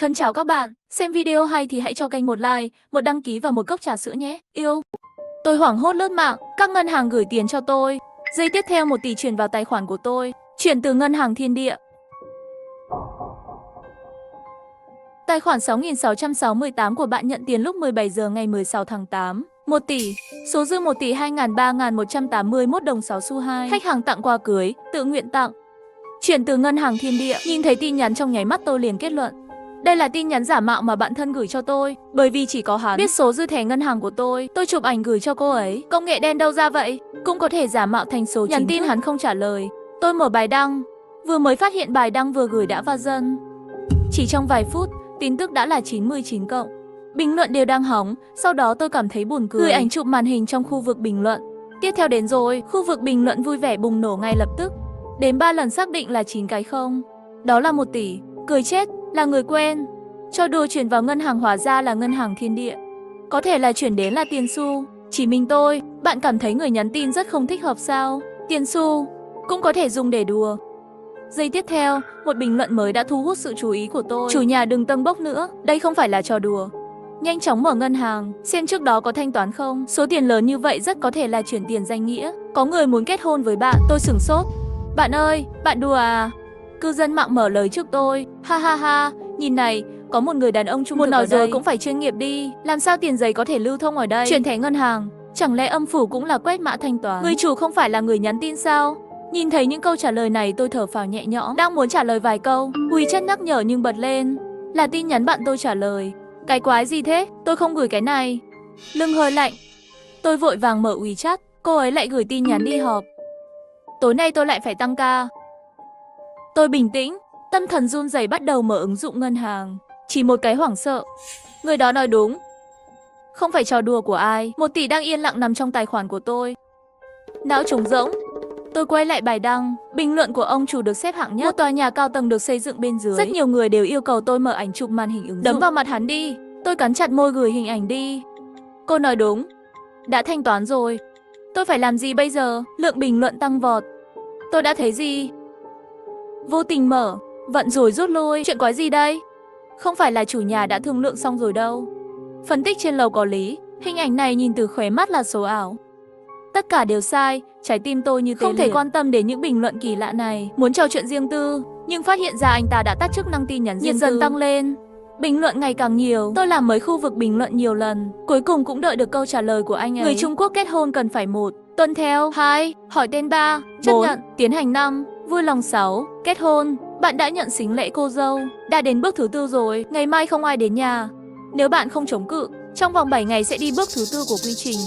Thân chào các bạn, xem video hay thì hãy cho kênh một like, một đăng ký và một cốc trà sữa nhé. Yêu. Tôi hoảng hốt lướt mạng, các ngân hàng gửi tiền cho tôi. Giây tiếp theo 1 tỷ chuyển vào tài khoản của tôi, chuyển từ ngân hàng Thiên Địa. Tài khoản 6668 của bạn nhận tiền lúc 17 giờ ngày 16 tháng 8. 1 tỷ, số dư 1 tỷ 2.3181 đồng 6 xu 2. Khách hàng tặng quà cưới, tự nguyện tặng. Chuyển từ ngân hàng Thiên Địa. Nhìn thấy tin nhắn trong nháy mắt tôi liền kết luận. Đây là tin nhắn giả mạo mà bạn thân gửi cho tôi, bởi vì chỉ có hắn biết số dư thẻ ngân hàng của tôi chụp ảnh gửi cho cô ấy. Công nghệ đen đâu ra vậy? Cũng có thể giả mạo thành số nhắn tin hắn không trả lời. Tôi mở bài đăng, vừa mới phát hiện bài đăng vừa gửi đã vào dân. Chỉ trong vài phút, tin tức đã là 99 cộng. Bình luận đều đang hóng, sau đó tôi cảm thấy buồn cười. Gửi ảnh chụp màn hình trong khu vực bình luận. Tiếp theo đến rồi, khu vực bình luận vui vẻ bùng nổ ngay lập tức. Đến 3 lần xác định là 9 cái không. Đó là 1 tỷ, cười chết, là người quen. Cho đùa chuyển vào ngân hàng hóa ra là ngân hàng Thiên Địa. Có thể là chuyển đến là tiền xu. Chỉ mình tôi, bạn cảm thấy người nhắn tin rất không thích hợp sao? Tiền xu cũng có thể dùng để đùa. Giây tiếp theo, một bình luận mới đã thu hút sự chú ý của tôi. Chủ nhà đừng tâng bốc nữa, đây không phải là trò đùa. Nhanh chóng mở ngân hàng, xem trước đó có thanh toán không. Số tiền lớn như vậy rất có thể là chuyển tiền danh nghĩa. Có người muốn kết hôn với bạn, tôi sửng sốt. Bạn ơi, bạn đùa à? Cư dân mạng mở lời trước tôi. Ha ha ha, nhìn này, có một người đàn ông trung thực ở đây. Một nói rồi cũng phải chuyên nghiệp đi. Làm sao tiền giấy có thể lưu thông ở đây? Chuyển thẻ ngân hàng, chẳng lẽ âm phủ cũng là quét mã thanh toán? Người chủ không phải là người nhắn tin sao? Nhìn thấy những câu trả lời này tôi thở phào nhẹ nhõm. Đang muốn trả lời vài câu, WeChat nhắc nhở nhưng bật lên. Là tin nhắn bạn tôi trả lời. Cái quái gì thế? Tôi không gửi cái này. Lưng hơi lạnh. Tôi vội vàng mở WeChat. Cô ấy lại gửi tin nhắn đi họp. Tối nay tôi lại phải tăng ca. Tôi bình tĩnh, tâm thần run rẩy bắt đầu mở ứng dụng ngân hàng. Chỉ một cái hoảng sợ. Người đó nói đúng. Không phải trò đùa của ai. 1 tỷ đang yên lặng nằm trong tài khoản của tôi. Não trống rỗng. Tôi quay lại bài đăng. Bình luận của ông chủ được xếp hạng nhất. Một tòa nhà cao tầng được xây dựng bên dưới. Rất nhiều người đều yêu cầu tôi mở ảnh chụp màn hình ứng dụng. Đấm vào mặt hắn đi. Tôi cắn chặt môi gửi hình ảnh đi. Cô nói đúng. Đã thanh toán rồi. Tôi phải làm gì bây giờ? Lượng bình luận tăng vọt. Tôi đã thấy gì? Vô tình mở, vận rồi rút lui. Chuyện quái gì đây? Không phải là chủ nhà đã thương lượng xong rồi đâu. Phân tích trên lầu có lý. Hình ảnh này nhìn từ khóe mắt là số ảo. Tất cả đều sai. Trái tim tôi như tê liệt. Không thể quan tâm đến những bình luận kỳ lạ này. Muốn trò chuyện riêng tư, nhưng phát hiện ra anh ta đã tắt chức năng tin nhắn riêng tư. Dần tăng lên. Bình luận ngày càng nhiều. Tôi làm mới khu vực bình luận nhiều lần. Cuối cùng cũng đợi được câu trả lời của anh ấy. Người Trung Quốc kết hôn cần phải 1. Tuân theo 2. Hỏi tên 3. Chấp nhận. Tiến hành 5. Vui lòng 6. Kết hôn. Bạn đã nhận sính lễ cô dâu. Đã đến bước thứ 4 rồi. Ngày mai không ai đến nhà. Nếu bạn không chống cự, trong vòng 7 ngày sẽ đi bước thứ 4 của quy trình.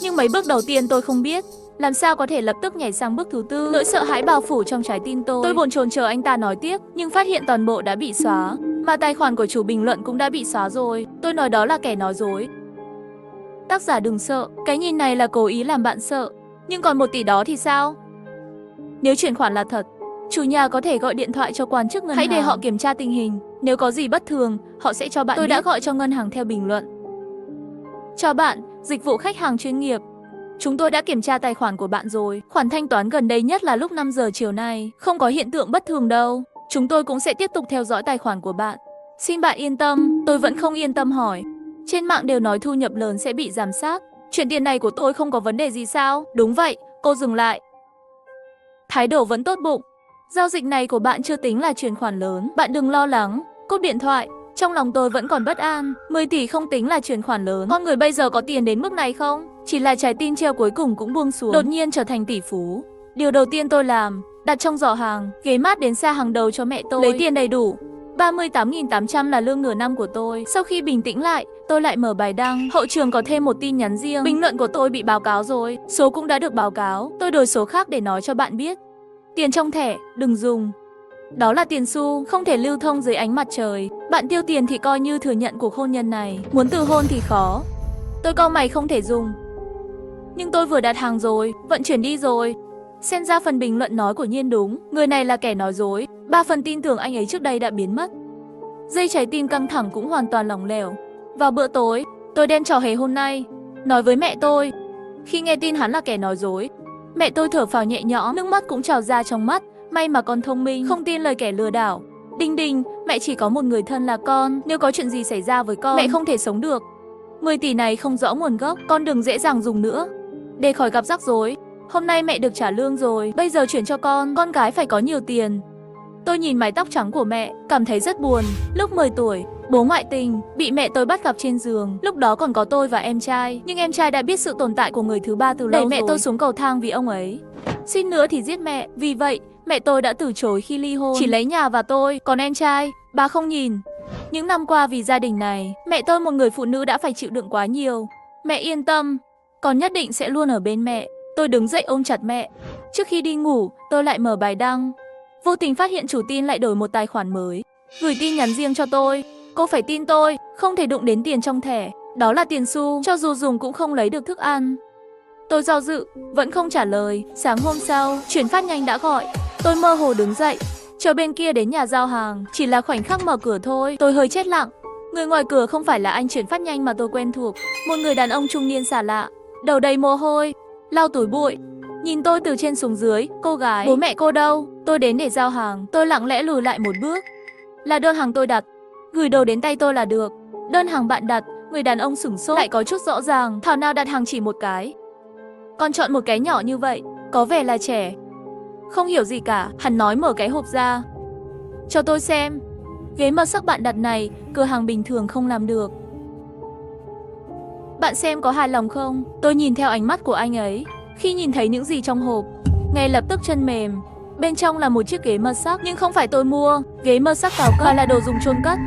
Nhưng mấy bước đầu tiên tôi không biết. Làm sao có thể lập tức nhảy sang bước thứ 4? Nỗi sợ hãi bao phủ trong trái tim tôi. Tôi bồn chồn chờ anh ta nói tiếp, nhưng phát hiện toàn bộ đã bị xóa. Mà tài khoản của chủ bình luận cũng đã bị xóa rồi. Tôi nói đó là kẻ nói dối. Tác giả đừng sợ, cái nhìn này là cố ý làm bạn sợ. Nhưng còn 1 tỷ đó thì sao? Nếu chuyển khoản là thật, chủ nhà có thể gọi điện thoại cho quan chức ngân hàng. Hãy để họ kiểm tra tình hình. Nếu có gì bất thường, họ sẽ cho bạn biết. Tôi đã gọi cho ngân hàng theo bình luận. Chào bạn, dịch vụ khách hàng chuyên nghiệp. Chúng tôi đã kiểm tra tài khoản của bạn rồi. Khoản thanh toán gần đây nhất là lúc 5 giờ chiều nay. Không có hiện tượng bất thường đâu. Chúng tôi cũng sẽ tiếp tục theo dõi tài khoản của bạn. Xin bạn yên tâm. Tôi vẫn không yên tâm hỏi. Trên mạng đều nói thu nhập lớn sẽ bị giám sát. Chuyển tiền này của tôi không có vấn đề gì sao? Đúng vậy, cô dừng lại. Thái độ vẫn tốt bụng. Giao dịch này của bạn chưa tính là chuyển khoản lớn. Bạn đừng lo lắng. Cúp điện thoại. Trong lòng tôi vẫn còn bất an. 10 tỷ không tính là chuyển khoản lớn. Con người bây giờ có tiền đến mức này không? Chỉ là trái tim treo cuối cùng cũng buông xuống. Đột nhiên trở thành tỷ phú. Điều đầu tiên tôi làm, đặt trong giỏ hàng, ghế mát đến xa hàng đầu cho mẹ tôi. Lấy tiền đầy đủ. 38.800 là lương nửa năm của tôi. Sau khi bình tĩnh lại, tôi lại mở bài đăng. Hậu trường có thêm một tin nhắn riêng. Bình luận của tôi bị báo cáo rồi. Số cũng đã được báo cáo. Tôi đổi số khác để nói cho bạn biết. Tiền trong thẻ, đừng dùng. Đó là tiền xu, không thể lưu thông dưới ánh mặt trời. Bạn tiêu tiền thì coi như thừa nhận cuộc hôn nhân này. Muốn từ hôn thì khó. Tôi cau mày không thể dùng. Nhưng tôi vừa đặt hàng rồi, vận chuyển đi rồi. Xem ra phần bình luận nói của Nhiên đúng. Người này là kẻ nói dối. 3 phần tin tưởng anh ấy trước đây đã biến mất. Dây trái tim căng thẳng cũng hoàn toàn lỏng lẻo. Vào bữa tối, tôi đem trò hề hôm nay nói với mẹ tôi. Khi nghe tin hắn là kẻ nói dối, mẹ tôi thở phào nhẹ nhõm, nước mắt cũng trào ra trong mắt. May mà con thông minh, không tin lời kẻ lừa đảo. Đinh đinh, Mẹ chỉ có một người thân là con, nếu có chuyện gì xảy ra với con, mẹ không thể sống được. 10 tỷ này không rõ nguồn gốc, con đừng dễ dàng dùng nữa, để khỏi gặp rắc rối. Hôm nay mẹ được trả lương rồi, bây giờ chuyển cho con cái phải có nhiều tiền. Tôi nhìn mái tóc trắng của mẹ, cảm thấy rất buồn. Lúc 10 tuổi, bố ngoại tình, bị mẹ tôi bắt gặp trên giường. Lúc đó còn có tôi và em trai, nhưng em trai đã biết sự tồn tại của người thứ ba từ lâu rồi. Đẩy mẹ tôi xuống cầu thang vì ông ấy. Suýt nữa thì giết mẹ, vì vậy mẹ tôi đã từ chối khi ly hôn, chỉ lấy nhà và tôi, còn em trai, bà không nhìn. Những năm qua vì gia đình này, mẹ tôi một người phụ nữ đã phải chịu đựng quá nhiều. Mẹ yên tâm, con nhất định sẽ luôn ở bên mẹ. Tôi đứng dậy ôm chặt mẹ. Trước khi đi ngủ, tôi lại mở bài đăng. Vô tình phát hiện chủ tin lại đổi một tài khoản mới, gửi tin nhắn riêng cho tôi. Cô phải tin tôi, không thể đụng đến tiền trong thẻ. Đó là tiền xu, cho dù dùng cũng không lấy được thức ăn. Tôi do dự, vẫn không trả lời. Sáng hôm sau, chuyển phát nhanh đã gọi. Tôi mơ hồ đứng dậy, chờ bên kia đến nhà giao hàng. Chỉ là khoảnh khắc mở cửa thôi, tôi hơi chết lặng. Người ngoài cửa không phải là anh chuyển phát nhanh mà tôi quen thuộc. Một người đàn ông trung niên xa lạ, đầu đầy mồ hôi, lau túi bụi, nhìn tôi từ trên xuống dưới. Cô gái, bố mẹ cô đâu? Tôi đến để giao hàng. Tôi lặng lẽ lùi lại một bước. Là đơn hàng tôi đặt, gửi đồ đến tay tôi là được. Đơn hàng bạn đặt. Người đàn ông sửng sốt, lại có chút rõ ràng. Thảo nào đặt hàng chỉ một cái, còn chọn một cái nhỏ như vậy, có vẻ là trẻ. Không hiểu gì cả, hắn nói mở cái hộp ra, cho tôi xem. Ghế màu sắc bạn đặt này, cửa hàng bình thường không làm được. Bạn xem có hài lòng không? Tôi nhìn theo ánh mắt của anh ấy. Khi nhìn thấy những gì trong hộp, ngay lập tức chân mềm. Bên trong là một chiếc ghế mơ sắc, nhưng không phải tôi mua. Ghế mơ sắc cao cấp, mà là đồ dùng chôn cất.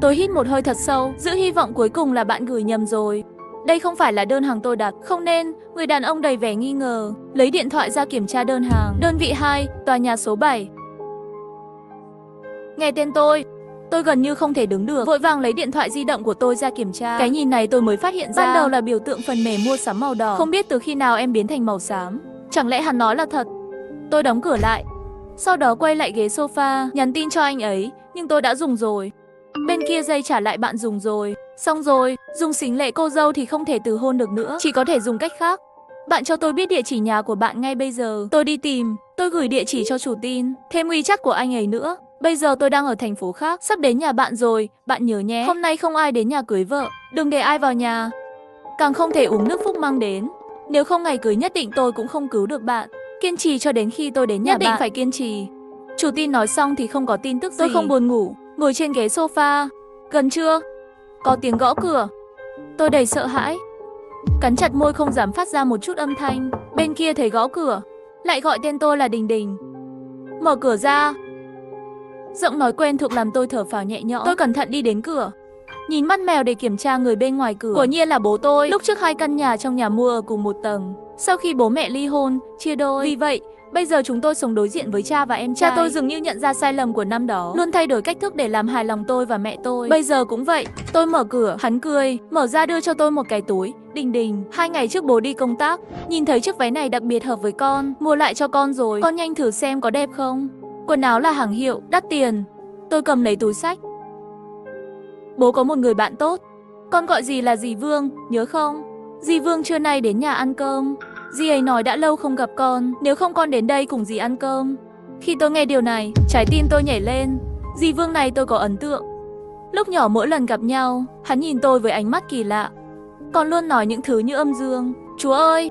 Tôi hít một hơi thật sâu, giữ hy vọng cuối cùng là bạn gửi nhầm rồi. Đây không phải là đơn hàng tôi đặt, không nên. Người đàn ông đầy vẻ nghi ngờ, lấy điện thoại ra kiểm tra đơn hàng. Đơn vị 2, tòa nhà số 7. Nghe tên tôi gần như không thể đứng được, vội vàng lấy điện thoại di động của tôi ra kiểm tra. Cái nhìn này tôi mới phát hiện ra, ban đầu là biểu tượng phần mềm mua sắm màu đỏ, không biết từ khi nào em biến thành màu xám. Chẳng lẽ hắn nói là thật? Tôi đóng cửa lại, sau đó quay lại ghế sofa, nhắn tin cho anh ấy, nhưng tôi đã dùng rồi. Bên kia dây trả lại bạn dùng rồi. Xong rồi, dùng xính lệ cô dâu thì không thể từ hôn được nữa, chỉ có thể dùng cách khác. Bạn cho tôi biết địa chỉ nhà của bạn ngay bây giờ. Tôi đi tìm, tôi gửi địa chỉ cho chủ tin, thêm WeChat của anh ấy nữa. Bây giờ tôi đang ở thành phố khác, sắp đến nhà bạn rồi, bạn nhớ nhé. Hôm nay không ai đến nhà cưới vợ, đừng để ai vào nhà. Càng không thể uống nước Phúc mang đến. Nếu không ngày cưới nhất định tôi cũng không cứu được bạn. Kiên trì cho đến khi tôi đến nhà bạn. Nhất định phải kiên trì. Chủ tin nói xong thì không có tin tức gì. Tôi không buồn ngủ, ngồi trên ghế sofa. Gần trưa, có tiếng gõ cửa. Tôi đầy sợ hãi, cắn chặt môi không dám phát ra một chút âm thanh. Bên kia thấy gõ cửa, lại gọi tên tôi là Đình Đình. Mở cửa ra. Giọng nói quen thuộc làm tôi thở phào nhẹ nhõm. Tôi cẩn thận đi đến cửa, nhìn mắt mèo để kiểm tra người bên ngoài cửa. Quả nhiên là bố tôi. Lúc trước 2 căn nhà trong nhà mua ở cùng một tầng, sau khi bố mẹ ly hôn, chia đôi. Vì vậy, bây giờ chúng tôi sống đối diện với cha và em trai. Cha tôi dường như nhận ra sai lầm của năm đó, luôn thay đổi cách thức để làm hài lòng tôi và mẹ tôi. Bây giờ cũng vậy. Tôi mở cửa, hắn cười, mở ra đưa cho tôi một cái túi. Đình Đình, 2 ngày trước bố đi công tác, nhìn thấy chiếc váy này đặc biệt hợp với con, mua lại cho con rồi. Con nhanh thử xem có đẹp không. Quần áo là hàng hiệu, đắt tiền. Tôi cầm lấy túi xách. Bố có một người bạn tốt, con gọi dì là dì Vương, nhớ không? Dì Vương trưa nay đến nhà ăn cơm. Dì ấy nói đã lâu không gặp con, nếu không con đến đây cùng dì ăn cơm. Khi tôi nghe điều này, trái tim tôi nhảy lên. Dì Vương này tôi có ấn tượng. Lúc nhỏ mỗi lần gặp nhau, hắn nhìn tôi với ánh mắt kỳ lạ, còn luôn nói những thứ như âm dương. Chúa ơi,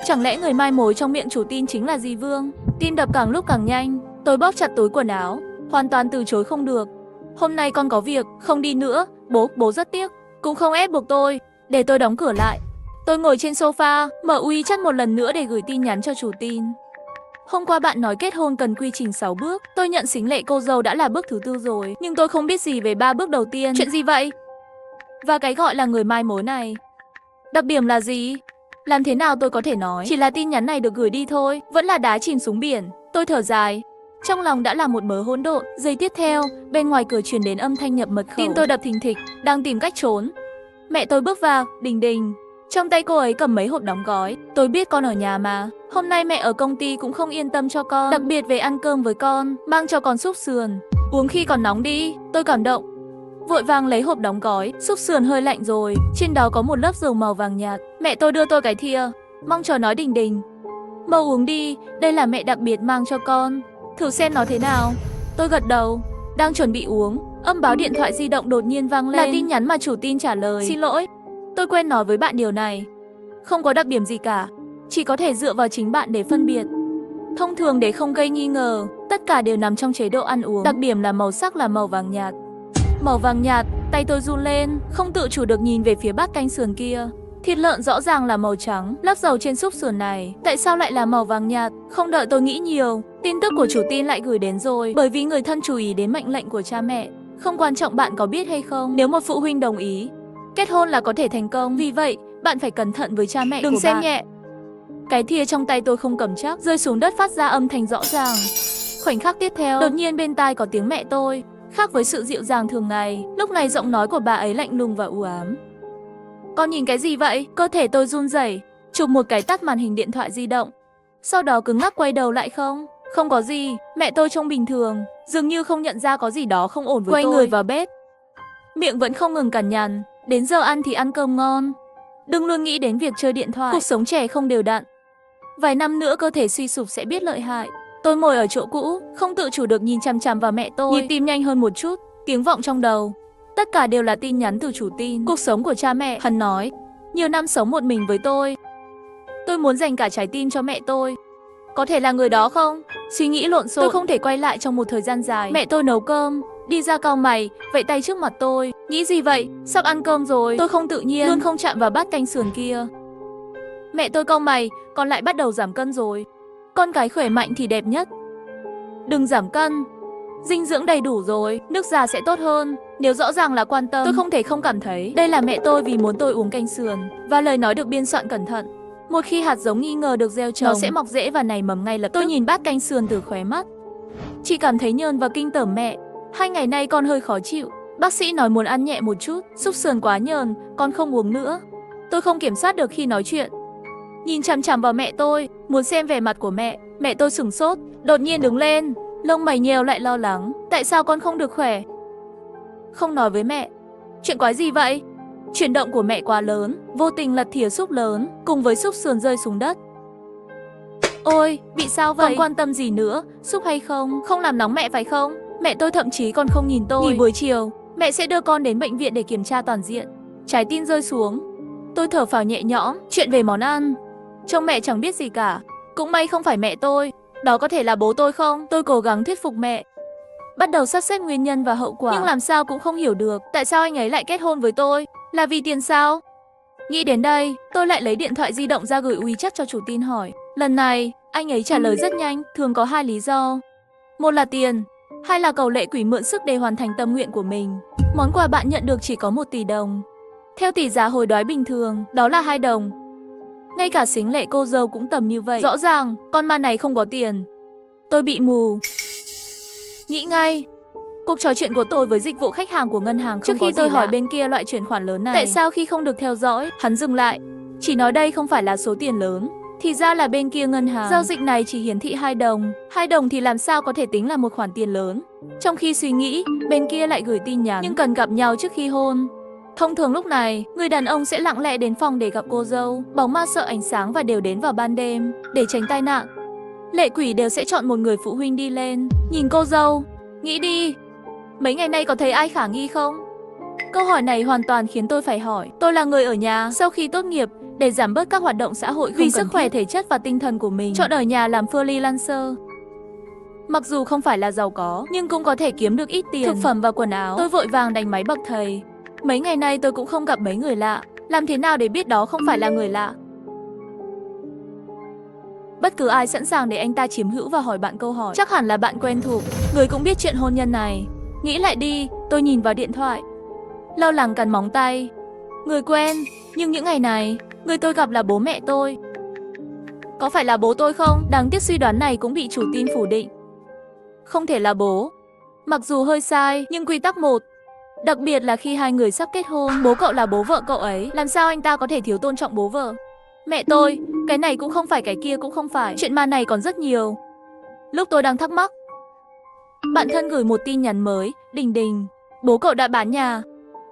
chẳng lẽ người mai mối trong miệng chủ tin chính là dì Vương? Tim đập càng lúc càng nhanh. Tôi bóp chặt túi quần áo, hoàn toàn từ chối không được. Hôm nay con có việc, không đi nữa. Bố rất tiếc. Cũng không ép buộc tôi, để tôi đóng cửa lại. Tôi ngồi trên sofa, mở WeChat một lần nữa để gửi tin nhắn cho chủ tin. Hôm qua bạn nói kết hôn cần quy trình 6 bước. Tôi nhận xính lệ cô dâu đã là bước thứ 4 rồi, nhưng tôi không biết gì về 3 bước đầu tiên. Chuyện gì vậy? Và cái gọi là người mai mối này, đặc điểm là gì? Làm thế nào tôi có thể nói? Chỉ là tin nhắn này được gửi đi thôi, vẫn là đá chìm xuống biển. Tôi thở dài, trong lòng đã là một mớ hỗn độn. Giây tiếp theo, bên ngoài cửa truyền đến âm thanh nhập mật khẩu. Tim tôi đập thình thịch, đang tìm cách trốn. Mẹ tôi bước vào, Đình Đình. Trong tay cô ấy cầm mấy hộp đóng gói. Tôi biết con ở nhà mà. Hôm nay mẹ ở công ty cũng không yên tâm cho con, đặc biệt về ăn cơm với con, mang cho con súp sườn. Uống khi còn nóng đi. Tôi cảm động, vội vàng lấy hộp đóng gói. Súp sườn hơi lạnh rồi, trên đó có một lớp dầu màu vàng nhạt. Mẹ tôi đưa tôi cái thìa, mong chờ nói Đình Đình, mau uống đi, đây là mẹ đặc biệt mang cho con, thử xem nó thế nào. Tôi gật đầu. Đang chuẩn bị uống, âm báo điện thoại di động đột nhiên vang lên. Là tin nhắn mà chủ tin trả lời. Xin lỗi, tôi quên nói với bạn điều này. Không có đặc điểm gì cả, chỉ có thể dựa vào chính bạn để phân biệt. Thông thường để không gây nghi ngờ, tất cả đều nằm trong chế độ ăn uống. Đặc điểm là màu sắc là màu vàng nhạt. Màu vàng nhạt, tay tôi run lên, không tự chủ được nhìn về phía bát canh sườn kia. Thịt lợn rõ ràng là màu trắng, lớp dầu trên xúc sườn này, tại sao lại là màu vàng nhạt? Không đợi tôi nghĩ nhiều, tin tức của chủ tin lại gửi đến rồi. Bởi vì người thân chú ý đến mệnh lệnh của cha mẹ. Không quan trọng bạn có biết hay không, nếu một phụ huynh đồng ý, kết hôn là có thể thành công. Vì vậy, bạn phải cẩn thận với cha mẹ của bạn. Đừng xem nhẹ. Cái thìa trong tay tôi không cầm chắc, rơi xuống đất phát ra âm thanh rõ ràng. Khoảnh khắc tiếp theo, đột nhiên bên tai có tiếng mẹ tôi. Khác với sự dịu dàng thường ngày, lúc này giọng nói của bà ấy lạnh lùng và u ám. Con nhìn cái gì vậy? Cơ thể tôi run rẩy, chụp một cái tắt màn hình điện thoại di động. Sau đó cứng ngắc quay đầu lại không có gì, mẹ tôi trông bình thường, dường như không nhận ra có gì đó không ổn với tôi. Quay người vào bếp, miệng vẫn không ngừng cằn nhằn, đến giờ ăn thì ăn cơm ngon. Đừng luôn nghĩ đến việc chơi điện thoại, cuộc sống trẻ không đều đặn. Vài năm nữa cơ thể suy sụp sẽ biết lợi hại. Tôi ngồi ở chỗ cũ, không tự chủ được nhìn chằm chằm vào mẹ tôi. Nhịp tim nhanh hơn một chút, tiếng vọng trong đầu. Tất cả đều là tin nhắn từ chủ tin. Cuộc sống của cha mẹ, hắn nói. Nhiều năm sống một mình với tôi. Tôi muốn dành cả trái tim cho mẹ tôi. Có thể là người đó không? Suy nghĩ lộn xộn, tôi không thể quay lại trong một thời gian dài. Mẹ tôi nấu cơm, đi ra cau mày, vẫy tay trước mặt tôi. Nghĩ gì vậy? Sắp ăn cơm rồi. Tôi không tự nhiên, luôn không chạm vào bát canh sườn kia. Mẹ tôi cau mày, con lại bắt đầu giảm cân rồi. Con cái khỏe mạnh thì đẹp nhất. Đừng giảm cân. Dinh dưỡng đầy đủ rồi, nước già sẽ tốt hơn. Nếu rõ ràng là quan tâm, tôi không thể không cảm thấy đây là mẹ tôi vì muốn tôi uống canh sườn. Và lời nói được biên soạn cẩn thận. Một khi hạt giống nghi ngờ được gieo trồng, nó sẽ mọc rễ và nảy mầm ngay lập tức. Tôi nhìn bát canh sườn từ khóe mắt, chỉ cảm thấy nhơn và kinh tởm mẹ. 2 ngày nay con hơi khó chịu. Bác sĩ nói muốn ăn nhẹ một chút, xúc sườn quá nhờn, con không uống nữa. Tôi không kiểm soát được khi nói chuyện, nhìn chằm chằm vào mẹ tôi, muốn xem vẻ mặt của mẹ. Mẹ tôi sửng sốt, đột nhiên đứng lên, lông mày nhèo lại lo lắng. Tại sao con không được khỏe? Không nói với mẹ. Chuyện quái gì vậy? Chuyển động của mẹ quá lớn, vô tình lật thìa súp lớn, cùng với xúc sườn rơi xuống đất. Ôi, bị sao vậy? Con quan tâm gì nữa, súp hay không? Không làm nóng mẹ phải không? Mẹ tôi thậm chí còn không nhìn tôi. Nghỉ buổi chiều, mẹ sẽ đưa con đến bệnh viện để kiểm tra toàn diện. Trái tim rơi xuống. Tôi thở phào nhẹ nhõm. Chuyện về món ăn, trông mẹ chẳng biết gì cả. Cũng may không phải mẹ tôi. Đó có thể là bố tôi không? Tôi cố gắng thuyết phục mẹ, bắt đầu sắp xếp nguyên nhân và hậu quả. Nhưng làm sao cũng không hiểu được, tại sao anh ấy lại kết hôn với tôi? Là vì tiền sao? Nghĩ đến đây, tôi lại lấy điện thoại di động ra gửi WeChat cho chủ tin hỏi. Lần này, anh ấy trả lời rất nhanh, thường có 2 lý do. Một là tiền, 2 là cầu lệ quỷ mượn sức để hoàn thành tâm nguyện của mình. Món quà bạn nhận được chỉ có 1 tỷ đồng. Theo tỷ giá hối đoái bình thường, đó là 2 đồng. Ngay cả sính lệ cô dâu cũng tầm như vậy. Rõ ràng, con ma này không có tiền. Tôi bị mù. Nghĩ ngay, cuộc trò chuyện của tôi với dịch vụ khách hàng của ngân hàng không. Trước khi tôi hỏi bên kia loại chuyển khoản lớn này, tại sao khi không được theo dõi, hắn dừng lại, chỉ nói đây không phải là số tiền lớn. Thì ra là bên kia ngân hàng, giao dịch này chỉ hiển thị 2 đồng. 2 đồng thì làm sao có thể tính là một khoản tiền lớn. Trong khi suy nghĩ, bên kia lại gửi tin nhắn, nhưng cần gặp nhau trước khi hôn. Thông thường lúc này, người đàn ông sẽ lặng lẽ đến phòng để gặp cô dâu. Bóng ma sợ ánh sáng và đều đến vào ban đêm, để tránh tai nạn. Lệ quỷ đều sẽ chọn một người phụ huynh đi lên, nhìn cô dâu. Nghĩ đi, mấy ngày nay có thấy ai khả nghi không? Câu hỏi này hoàn toàn khiến tôi phải hỏi. Tôi là người ở nhà sau khi tốt nghiệp, để giảm bớt các hoạt động xã hội không vì sức khỏe thể chất và tinh thần của mình, chọn ở nhà làm freelancer. Mặc dù không phải là giàu có, nhưng cũng có thể kiếm được ít tiền, thực phẩm và quần áo. Tôi vội vàng đánh máy bậc thầy. Mấy ngày nay tôi cũng không gặp mấy người lạ. Làm thế nào để biết đó không phải là người lạ? Bất cứ ai sẵn sàng để anh ta chiếm hữu và hỏi bạn câu hỏi, chắc hẳn là bạn quen thuộc, người cũng biết chuyện hôn nhân này. Nghĩ lại đi, tôi nhìn vào điện thoại, lo lắng cắn móng tay. Người quen, nhưng những ngày này, người tôi gặp là bố mẹ tôi. Có phải là bố tôi không? Đáng tiếc suy đoán này cũng bị chủ tin phủ định. Không thể là bố. Mặc dù hơi sai, nhưng quy tắc 1. Đặc biệt là khi 2 người sắp kết hôn, bố cậu là bố vợ cậu ấy, làm sao anh ta có thể thiếu tôn trọng bố vợ? Mẹ tôi, cái này cũng không phải, cái kia cũng không phải. Chuyện ma này còn rất nhiều. Lúc tôi đang thắc mắc, bạn thân gửi một tin nhắn mới. Đình đình, bố cậu đã bán nhà.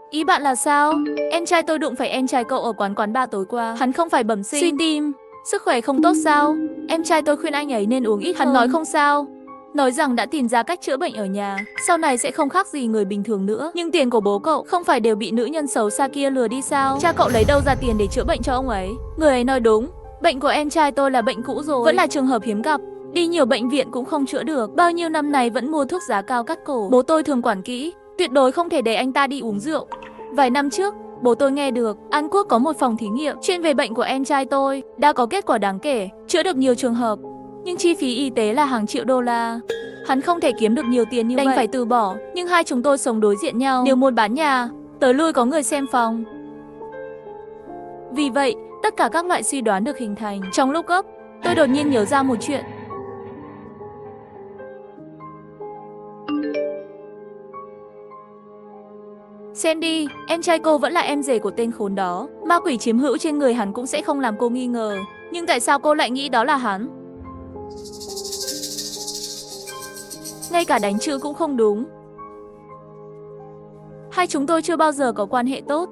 Ý bạn là sao? Em trai tôi đụng phải em trai cậu ở quán bar tối qua. Hắn không phải bẩm sinh, suy tim, sức khỏe không tốt sao? Em trai tôi khuyên anh ấy nên uống ít hơn. Hắn nói không sao. nói rằng đã tìm ra cách chữa bệnh ở nhà, sau này sẽ không khác gì người bình thường nữa. Nhưng tiền của bố cậu không phải đều bị nữ nhân xấu xa kia lừa đi sao? Cha cậu lấy đâu ra tiền để chữa bệnh cho ông ấy? Người ấy nói đúng, bệnh của em trai tôi là bệnh cũ rồi, vẫn là trường hợp hiếm gặp. Đi nhiều bệnh viện cũng không chữa được, bao nhiêu năm nay vẫn mua thuốc giá cao cắt cổ. Bố tôi thường quản kỹ, tuyệt đối không thể để anh ta đi uống rượu. Vài năm trước, bố tôi nghe được An Quốc có một phòng thí nghiệm chuyên về bệnh của em trai tôi, đã có kết quả đáng kể, chữa được nhiều trường hợp. Nhưng chi phí y tế là hàng triệu đô la. Hắn không thể kiếm được nhiều tiền như vậy, đành phải từ bỏ. Nhưng hai chúng tôi sống đối diện nhau, đều muốn bán nhà, tới lui có người xem phòng. Vì vậy, tất cả các loại suy đoán được hình thành. Trong lúc gấp, tôi đột nhiên nhớ ra một chuyện. Xem đi, em trai cô vẫn là em rể của tên khốn đó. Ma quỷ chiếm hữu trên người hắn cũng sẽ không làm cô nghi ngờ. Nhưng tại sao cô lại nghĩ đó là hắn? Ngay cả đánh chữ cũng không đúng. Hai chúng tôi chưa bao giờ có quan hệ tốt.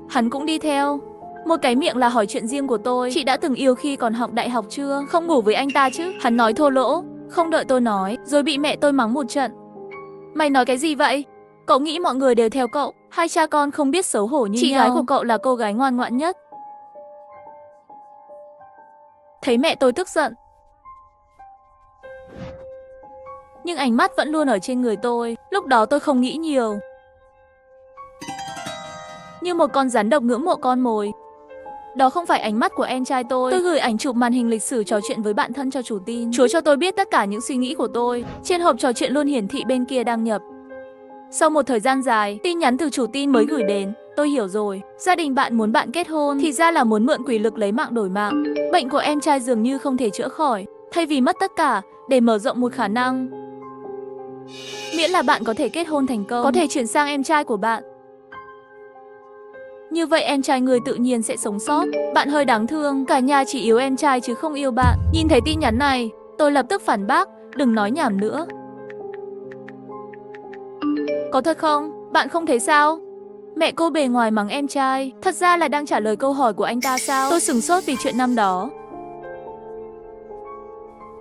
Hắn cũng đi theo. Một cái miệng là hỏi chuyện riêng của tôi. Chị đã từng yêu khi còn học đại học chưa? Không ngủ với anh ta chứ? Hắn nói thô lỗ, không đợi tôi nói, rồi bị mẹ tôi mắng một trận. Mày nói cái gì vậy? Cậu nghĩ mọi người đều theo cậu? Hai cha con không biết xấu hổ như chị nhau. Gái của cậu là cô gái ngoan ngoãn nhất. Thấy mẹ tôi tức giận, nhưng ánh mắt vẫn luôn ở trên người tôi. Lúc đó tôi không nghĩ nhiều, như một con rắn độc ngưỡng mộ con mồi. Đó không phải ánh mắt của em trai tôi. Tôi gửi ảnh chụp màn hình lịch sử trò chuyện với bạn thân cho chủ tin. Chúa cho tôi biết tất cả những suy nghĩ của tôi. Trên hộp trò chuyện luôn hiển thị bên kia đăng nhập. Sau một thời gian dài, tin nhắn từ chủ tin mới gửi đến. Tôi hiểu rồi, gia đình bạn muốn bạn kết hôn, thì ra là muốn mượn quỷ lực lấy mạng đổi mạng. Bệnh của em trai dường như không thể chữa khỏi. Thay vì mất tất cả, để mở rộng một khả năng, miễn là bạn có thể kết hôn thành công, có thể chuyển sang em trai của bạn. Như vậy em trai người tự nhiên sẽ sống sót. Bạn hơi đáng thương, cả nhà chỉ yêu em trai chứ không yêu bạn. Nhìn thấy tin nhắn này, tôi lập tức phản bác, đừng nói nhảm nữa. Có thật không? Bạn không thấy sao? Mẹ cô bề ngoài mắng em trai, thật ra là đang trả lời câu hỏi của anh ta sao? Tôi sửng sốt vì chuyện năm đó,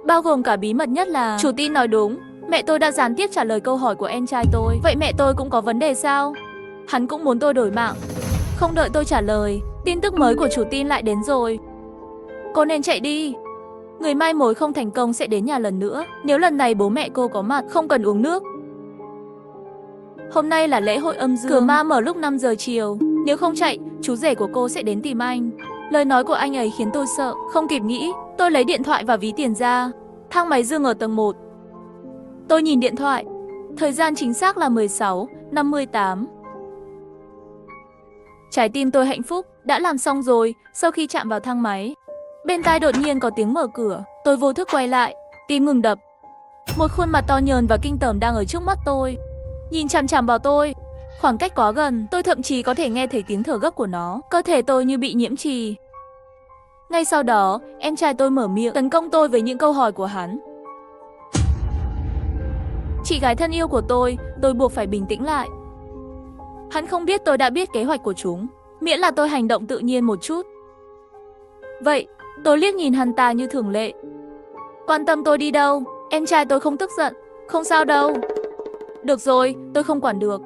bao gồm cả bí mật nhất là chủ tin nói đúng, mẹ tôi đã gián tiếp trả lời câu hỏi của em trai tôi. Vậy mẹ tôi cũng có vấn đề sao? Hắn cũng muốn tôi đổi mạng. Không đợi tôi trả lời, tin tức mới của chủ tin lại đến rồi. Cô nên chạy đi. Người mai mối không thành công sẽ đến nhà lần nữa. Nếu lần này bố mẹ cô có mặt, không cần uống nước. Hôm nay là lễ hội âm dương, cửa ma mở lúc 5 giờ chiều. Nếu không chạy, chú rể của cô sẽ đến tìm anh. Lời nói của anh ấy khiến tôi sợ. Không kịp nghĩ, tôi lấy điện thoại và ví tiền ra. Thang máy dương ở tầng 1. Tôi nhìn điện thoại. Thời gian chính xác là 16:58. Trái tim tôi hạnh phúc, đã làm xong rồi. Sau khi chạm vào thang máy, bên tai đột nhiên có tiếng mở cửa. Tôi vô thức quay lại, tim ngừng đập. Một khuôn mặt to nhờn và kinh tởm đang ở trước mắt tôi, nhìn chằm chằm vào tôi. Khoảng cách quá gần, tôi thậm chí có thể nghe thấy tiếng thở gấp của nó. Cơ thể tôi như bị nhiễm trì. Ngay sau đó, em trai tôi mở miệng tấn công tôi với những câu hỏi của hắn. Chị gái thân yêu của tôi buộc phải bình tĩnh lại. Hắn không biết tôi đã biết kế hoạch của chúng, miễn là tôi hành động tự nhiên một chút. Vậy, tôi liếc nhìn hắn ta như thường lệ. Quan tâm tôi đi đâu? Em trai tôi không tức giận. Không sao đâu. Được rồi, tôi không quản được.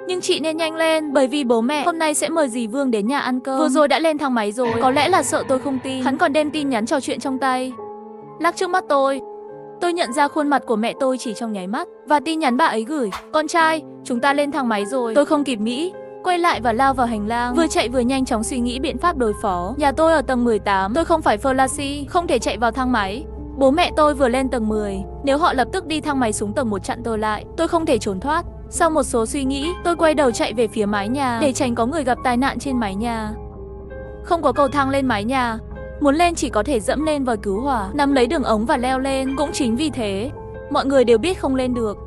Nhưng chị nên nhanh lên, bởi vì bố mẹ hôm nay sẽ mời dì Vương đến nhà ăn cơm. Vừa rồi đã lên thang máy rồi, có lẽ là sợ tôi không tin. Hắn còn đem tin nhắn trò chuyện trong tay lắc trước mắt tôi. Tôi nhận ra khuôn mặt của mẹ tôi chỉ trong nháy mắt. Và tin nhắn bà ấy gửi: con trai, chúng ta lên thang máy rồi. Tôi không kịp nghĩ, quay lại và lao vào hành lang. Vừa chạy vừa nhanh chóng suy nghĩ biện pháp đối phó. Nhà tôi ở tầng 18, tôi không phải Flash, không thể chạy vào thang máy. Bố mẹ tôi vừa lên tầng 10, nếu họ lập tức đi thang máy xuống tầng 1 chặn tôi lại, tôi không thể trốn thoát. Sau một số suy nghĩ, tôi quay đầu chạy về phía mái nhà để tránh có người gặp tai nạn trên mái nhà. Không có cầu thang lên mái nhà, muốn lên chỉ có thể dẫm lên vòi cứu hỏa, nắm lấy đường ống và leo lên. Cũng chính vì thế, mọi người đều biết không lên được,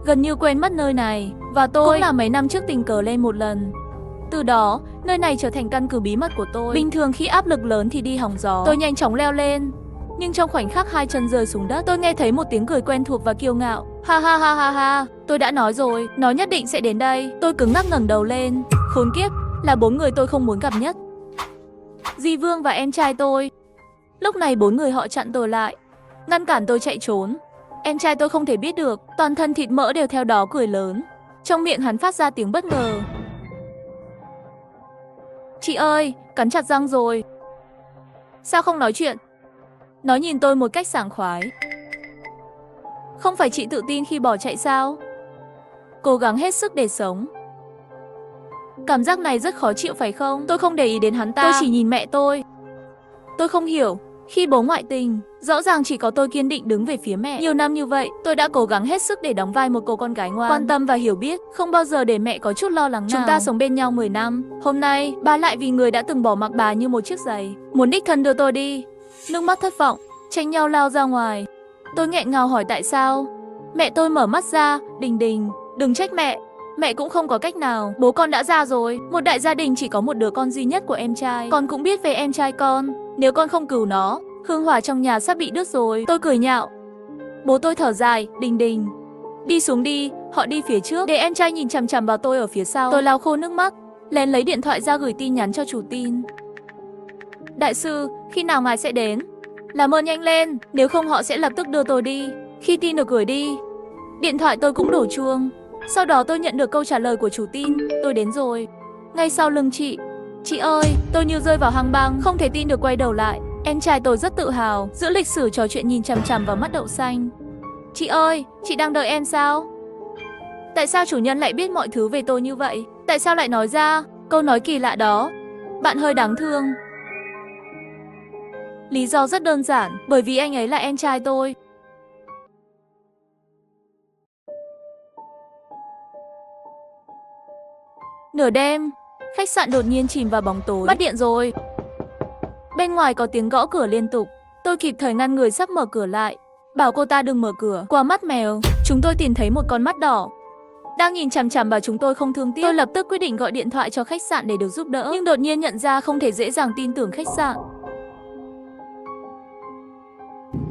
gần như quên mất nơi này. Và tôi cũng là mấy năm trước tình cờ lên một lần. Từ đó, nơi này trở thành căn cứ bí mật của tôi. Bình thường khi áp lực lớn thì đi hòng gió, tôi nhanh chóng leo lên. Nhưng trong khoảnh khắc hai chân rơi xuống đất, tôi nghe thấy một tiếng cười quen thuộc và kiêu ngạo. Ha ha ha ha ha, tôi đã nói rồi, nó nhất định sẽ đến đây. Tôi cứng ngắc ngẩng đầu lên. Khốn kiếp, là 4 người tôi không muốn gặp nhất. Dì Vương và em trai tôi. Lúc này 4 người họ chặn tôi lại, ngăn cản tôi chạy trốn. Em trai tôi không thể biết được, toàn thân thịt mỡ đều theo đó cười lớn. Trong miệng hắn phát ra tiếng bất ngờ. Chị ơi, cắn chặt răng rồi. Sao không nói chuyện? Nó nhìn tôi một cách sảng khoái. Không phải chị tự tin khi bỏ chạy sao? Cố gắng hết sức để sống. Cảm giác này rất khó chịu phải không? Tôi không để ý đến hắn ta, tôi chỉ nhìn mẹ tôi. Tôi không hiểu, khi bố ngoại tình, rõ ràng chỉ có tôi kiên định đứng về phía mẹ. Nhiều năm như vậy, tôi đã cố gắng hết sức để đóng vai một cô con gái ngoan, quan tâm và hiểu biết, không bao giờ để mẹ có chút lo lắng nào. Chúng ta sống bên nhau 10 năm, hôm nay, ba lại vì người đã từng bỏ mặc bà như một chiếc giày, muốn đích thân đưa tôi đi. Nước mắt thất vọng, tranh nhau lao ra ngoài. Tôi nghẹn ngào hỏi tại sao. Mẹ tôi mở mắt ra, Đình Đình, đừng trách mẹ. Mẹ cũng không có cách nào, bố con đã già rồi. Một đại gia đình chỉ có một đứa con duy nhất của em trai. Con cũng biết về em trai con. Nếu con không cứu nó, hương hỏa trong nhà sắp bị đứt rồi. Tôi cười nhạo. Bố tôi thở dài, Đình Đình, đi xuống đi. Họ đi phía trước, để em trai nhìn chằm chằm vào tôi ở phía sau. Tôi lau khô nước mắt, lén lấy điện thoại ra gửi tin nhắn cho chủ tin. Đại sư, khi nào ngài sẽ đến? Làm ơn nhanh lên, nếu không họ sẽ lập tức đưa tôi đi. Khi tin được gửi đi, điện thoại tôi cũng đổ chuông. Sau đó tôi nhận được câu trả lời của chủ tin, tôi đến rồi. Ngay sau lưng chị ơi, tôi như rơi vào hang băng, không thể tin được quay đầu lại. Em trai tôi rất tự hào, giữ lịch sử trò chuyện nhìn chằm chằm vào mắt đậu xanh. Chị ơi, chị đang đợi em sao? Tại sao chủ nhân lại biết mọi thứ về tôi như vậy? Tại sao lại nói ra câu nói kỳ lạ đó? Bạn hơi đáng thương. Lý do rất đơn giản, bởi vì anh ấy là em trai tôi. Nửa đêm, khách sạn đột nhiên chìm vào bóng tối. Mất điện rồi. Bên ngoài có tiếng gõ cửa liên tục. Tôi kịp thời ngăn người sắp mở cửa lại, bảo cô ta đừng mở cửa. Qua mắt mèo, chúng tôi tìm thấy một con mắt đỏ đang nhìn chằm chằm vào chúng tôi không thương tiếc. Tôi lập tức quyết định gọi điện thoại cho khách sạn để được giúp đỡ, nhưng đột nhiên nhận ra không thể dễ dàng tin tưởng khách sạn.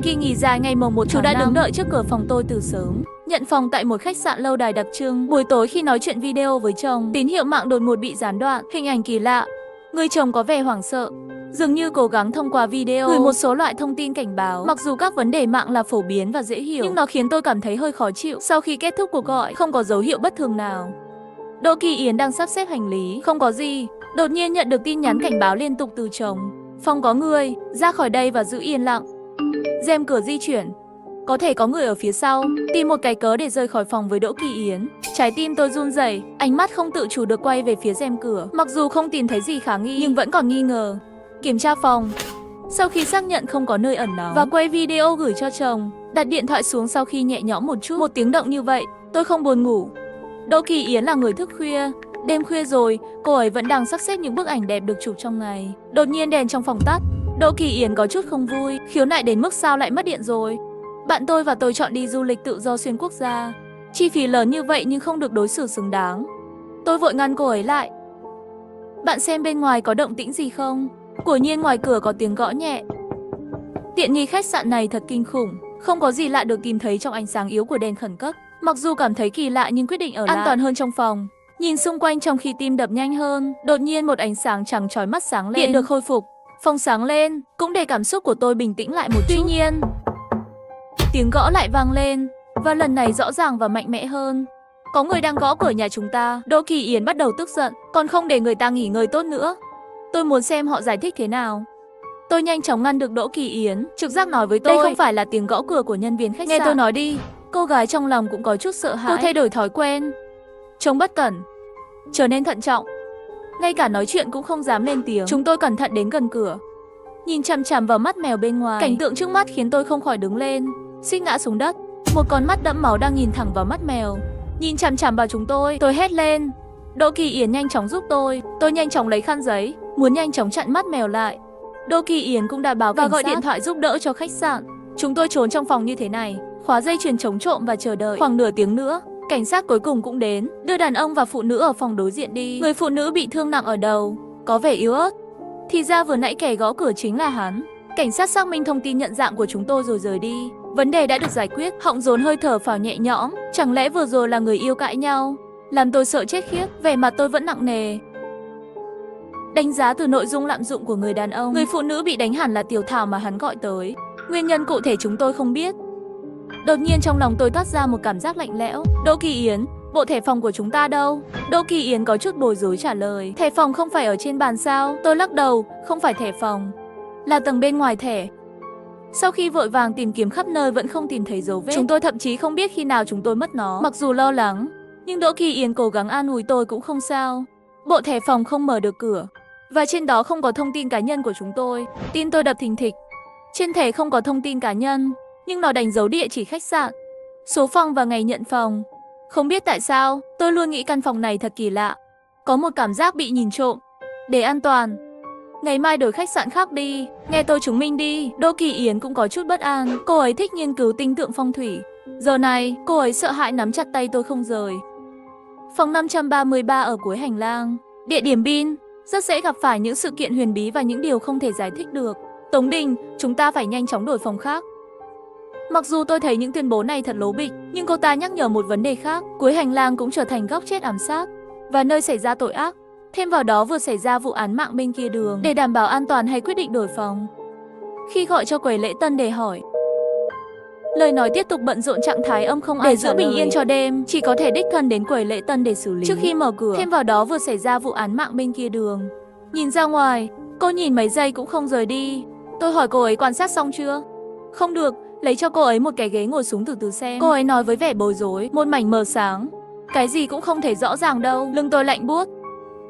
Kỳ nghỉ dài ngày mồng 1 chú đã đứng đợi trước cửa phòng tôi từ sớm. Nhận phòng tại một khách sạn lâu đài đặc trưng. Buổi tối khi nói chuyện video với chồng, tín hiệu mạng đột ngột bị gián đoạn. Hình ảnh kỳ lạ. Người chồng có vẻ hoảng sợ, dường như cố gắng thông qua video gửi một số loại thông tin cảnh báo. Mặc dù các vấn đề mạng là phổ biến và dễ hiểu, nhưng nó khiến tôi cảm thấy hơi khó chịu. Sau khi kết thúc cuộc gọi, không có dấu hiệu bất thường nào. Đỗ Kỳ Yến đang sắp xếp hành lý, không có gì. Đột nhiên nhận được tin nhắn cảnh báo liên tục từ chồng. Phòng có người, ra khỏi đây và giữ yên lặng. Rèm cửa di chuyển, có thể có người ở phía sau. Tìm một cái cớ để rời khỏi phòng với Đỗ Kỳ Yến. Trái tim tôi run rẩy, ánh mắt không tự chủ được quay về phía rèm cửa. Mặc dù không tìm thấy gì khả nghi, nhưng vẫn còn nghi ngờ. Kiểm tra phòng. Sau khi xác nhận không có nơi ẩn náu và quay video gửi cho chồng, đặt điện thoại xuống sau khi nhẹ nhõm một chút. Một tiếng động như vậy, tôi không buồn ngủ. Đỗ Kỳ Yến là người thức khuya. Đêm khuya rồi, cô ấy vẫn đang sắp xếp những bức ảnh đẹp được chụp trong ngày. Đột nhiên đèn trong phòng tắt. Đỗ Kỳ Yến có chút không vui, khiếu nại đến mức sao lại mất điện rồi. Bạn tôi và tôi chọn đi du lịch tự do xuyên quốc gia. Chi phí lớn như vậy nhưng không được đối xử xứng đáng. Tôi vội ngăn cô ấy lại. Bạn xem bên ngoài có động tĩnh gì không? Quả nhiên ngoài cửa có tiếng gõ nhẹ. Tiện nghi khách sạn này thật kinh khủng, không có gì lạ được tìm thấy trong ánh sáng yếu của đèn khẩn cấp. Mặc dù cảm thấy kỳ lạ nhưng quyết định ở lại, an toàn hơn trong phòng. Nhìn xung quanh trong khi tim đập nhanh hơn, đột nhiên một ánh sáng trắng chói mắt sáng lên. Điện được khôi phục, phòng sáng lên, cũng để cảm xúc của tôi bình tĩnh lại một chút. Tuy nhiên, tiếng gõ lại vang lên, và lần này rõ ràng và mạnh mẽ hơn. Có người đang gõ cửa nhà chúng ta. Đỗ Kỳ Yến bắt đầu tức giận, còn không để người ta nghỉ ngơi tốt nữa. Tôi muốn xem họ giải thích thế nào. Tôi nhanh chóng ngăn được Đỗ Kỳ Yến. Trực giác nói với tôi, đây không phải là tiếng gõ cửa của nhân viên khách sạn. Nghe tôi nói đi. Cô gái trong lòng cũng có chút sợ hãi. Cô thay đổi thói quen, trông bất cẩn, trở nên thận trọng. Ngay cả nói chuyện cũng không dám lên tiếng. Chúng tôi cẩn thận đến gần cửa, nhìn chằm chằm vào mắt mèo bên ngoài. Cảnh tượng trước mắt khiến tôi không khỏi đứng lên, suýt ngã xuống đất. Một con mắt đẫm máu đang nhìn thẳng vào mắt mèo, nhìn chằm chằm vào chúng tôi. Tôi hét lên. Đỗ Kỳ Yến nhanh chóng giúp tôi. Tôi nhanh chóng lấy khăn giấy, muốn nhanh chóng chặn mắt mèo lại. Đỗ Kỳ Yến cũng đã báo và gọi điện thoại giúp đỡ cho khách sạn. Chúng tôi trốn trong phòng như thế này, khóa dây chuyền chống trộm và chờ đợi. Khoảng nửa tiếng nữa, cảnh sát cuối cùng cũng đến, đưa đàn ông và phụ nữ ở phòng đối diện đi. Người phụ nữ bị thương nặng ở đầu, có vẻ yếu ớt. Thì ra vừa nãy kẻ gõ cửa chính là hắn. Cảnh sát xác minh thông tin nhận dạng của chúng tôi rồi rời đi. Vấn đề đã được giải quyết. Họng dồn hơi thở phào nhẹ nhõm. Chẳng lẽ vừa rồi là người yêu cãi nhau? Làm tôi sợ chết khiếp. Vẻ mặt tôi vẫn nặng nề. Đánh giá từ nội dung lạm dụng của người đàn ông, người phụ nữ bị đánh hẳn là Tiểu Thảo mà hắn gọi tới. Nguyên nhân cụ thể chúng tôi không biết. Đột nhiên trong lòng tôi toát ra một cảm giác lạnh lẽo. Đỗ Kỳ Yến, bộ thẻ phòng của chúng ta đâu? Đỗ Kỳ Yến có chút bối rối trả lời. Thẻ phòng không phải ở trên bàn sao? Tôi lắc đầu, không phải thẻ phòng, là tầng bên ngoài thẻ. Sau khi vội vàng tìm kiếm khắp nơi vẫn không tìm thấy dấu vết. Chúng tôi thậm chí không biết khi nào chúng tôi mất nó. Mặc dù lo lắng, nhưng Đỗ Kỳ Yến cố gắng an ủi tôi cũng không sao. Bộ thẻ phòng không mở được cửa, và trên đó không có thông tin cá nhân của chúng tôi. Tim tôi đập thình thịch. Trên thẻ không có thông tin cá nhân, nhưng nó đánh dấu địa chỉ khách sạn, số phòng và ngày nhận phòng. Không biết tại sao, tôi luôn nghĩ căn phòng này thật kỳ lạ. Có một cảm giác bị nhìn trộm. Để an toàn, ngày mai đổi khách sạn khác đi, nghe tôi chứng minh đi. Đỗ Kỳ Yến cũng có chút bất an. Cô ấy thích nghiên cứu tinh tượng phong thủy. Giờ này, cô ấy sợ hãi nắm chặt tay tôi không rời. Phòng 533 ở cuối hành lang. Địa điểm bin, rất dễ gặp phải những sự kiện huyền bí và những điều không thể giải thích được. Tống Đình, chúng ta phải nhanh chóng đổi phòng khác. Mặc dù tôi thấy những tuyên bố này thật lố bịch, nhưng cô ta nhắc nhở một vấn đề khác. Cuối hành lang cũng trở thành góc chết ám sát và nơi xảy ra tội ác. Thêm vào đó vừa xảy ra vụ án mạng bên kia đường. Để đảm bảo an toàn hay quyết định đổi phòng. Khi gọi cho quầy lễ tân để hỏi, lời nói tiếp tục bận rộn trạng thái âm không ai. Để giữ bình yên cho đêm, chỉ có thể đích thân đến quầy lễ tân để xử lý trước khi mở cửa. Thêm vào đó vừa xảy ra vụ án mạng bên kia đường. Nhìn ra ngoài, cô nhìn mấy giây cũng không rời đi. Tôi hỏi cô ấy quan sát xong chưa? Không được, lấy cho cô ấy một cái ghế ngồi xuống từ từ xem. Cô ấy nói với vẻ bối rối, một mảnh mờ sáng. Cái gì cũng không thấy rõ ràng đâu. Lưng tôi lạnh buốt,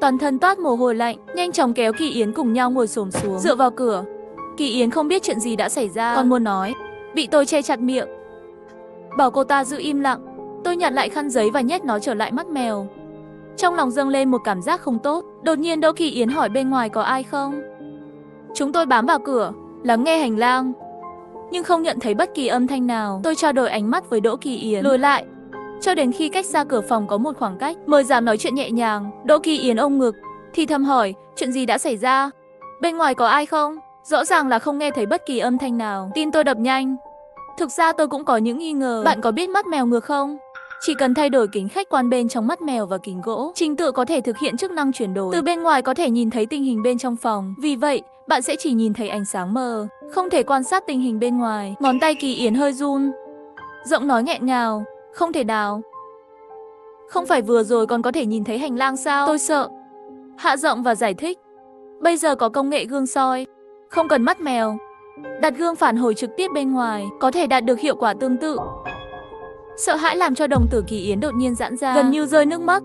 toàn thân toát mồ hôi lạnh. Nhanh chóng kéo Kỳ Yến cùng nhau ngồi xổm xuống, dựa vào cửa. Kỳ Yến không biết chuyện gì đã xảy ra, còn muốn nói, bị tôi che chặt miệng, bảo cô ta giữ im lặng. Tôi nhặt lại khăn giấy và nhét nó trở lại mắt mèo. Trong lòng dâng lên một cảm giác không tốt. Đột nhiên Đỗ Kỳ Yến hỏi bên ngoài có ai không. Chúng tôi bám vào cửa, lắng nghe hành lang, nhưng không nhận thấy bất kỳ âm thanh nào. Tôi trao đổi ánh mắt với Đỗ Kỳ Yến, lùi lại, cho đến khi cách xa cửa phòng có một khoảng cách, mới dám nói chuyện nhẹ nhàng. Đỗ Kỳ Yến ôm ngực, thì thầm hỏi, chuyện gì đã xảy ra? Bên ngoài có ai không? Rõ ràng là không nghe thấy bất kỳ âm thanh nào. Tim tôi đập nhanh. Thực ra tôi cũng có những nghi ngờ. Bạn có biết mắt mèo ngược không? Chỉ cần thay đổi kính khách quan bên trong mắt mèo và kính gỗ, trình tự có thể thực hiện chức năng chuyển đổi. Từ bên ngoài có thể nhìn thấy tình hình bên trong phòng. Vì vậy, bạn sẽ chỉ nhìn thấy ánh sáng mờ, không thể quan sát tình hình bên ngoài. Ngón tay Kỳ Yến hơi run, giọng nói nghẹn ngào, không thể nào. Không phải vừa rồi còn có thể nhìn thấy hành lang sao? Tôi sợ, hạ giọng và giải thích. Bây giờ có công nghệ gương soi, không cần mắt mèo. Đặt gương phản hồi trực tiếp bên ngoài, có thể đạt được hiệu quả tương tự. Sợ hãi làm cho đồng tử Kỳ Yến đột nhiên giãn ra, gần như rơi nước mắt.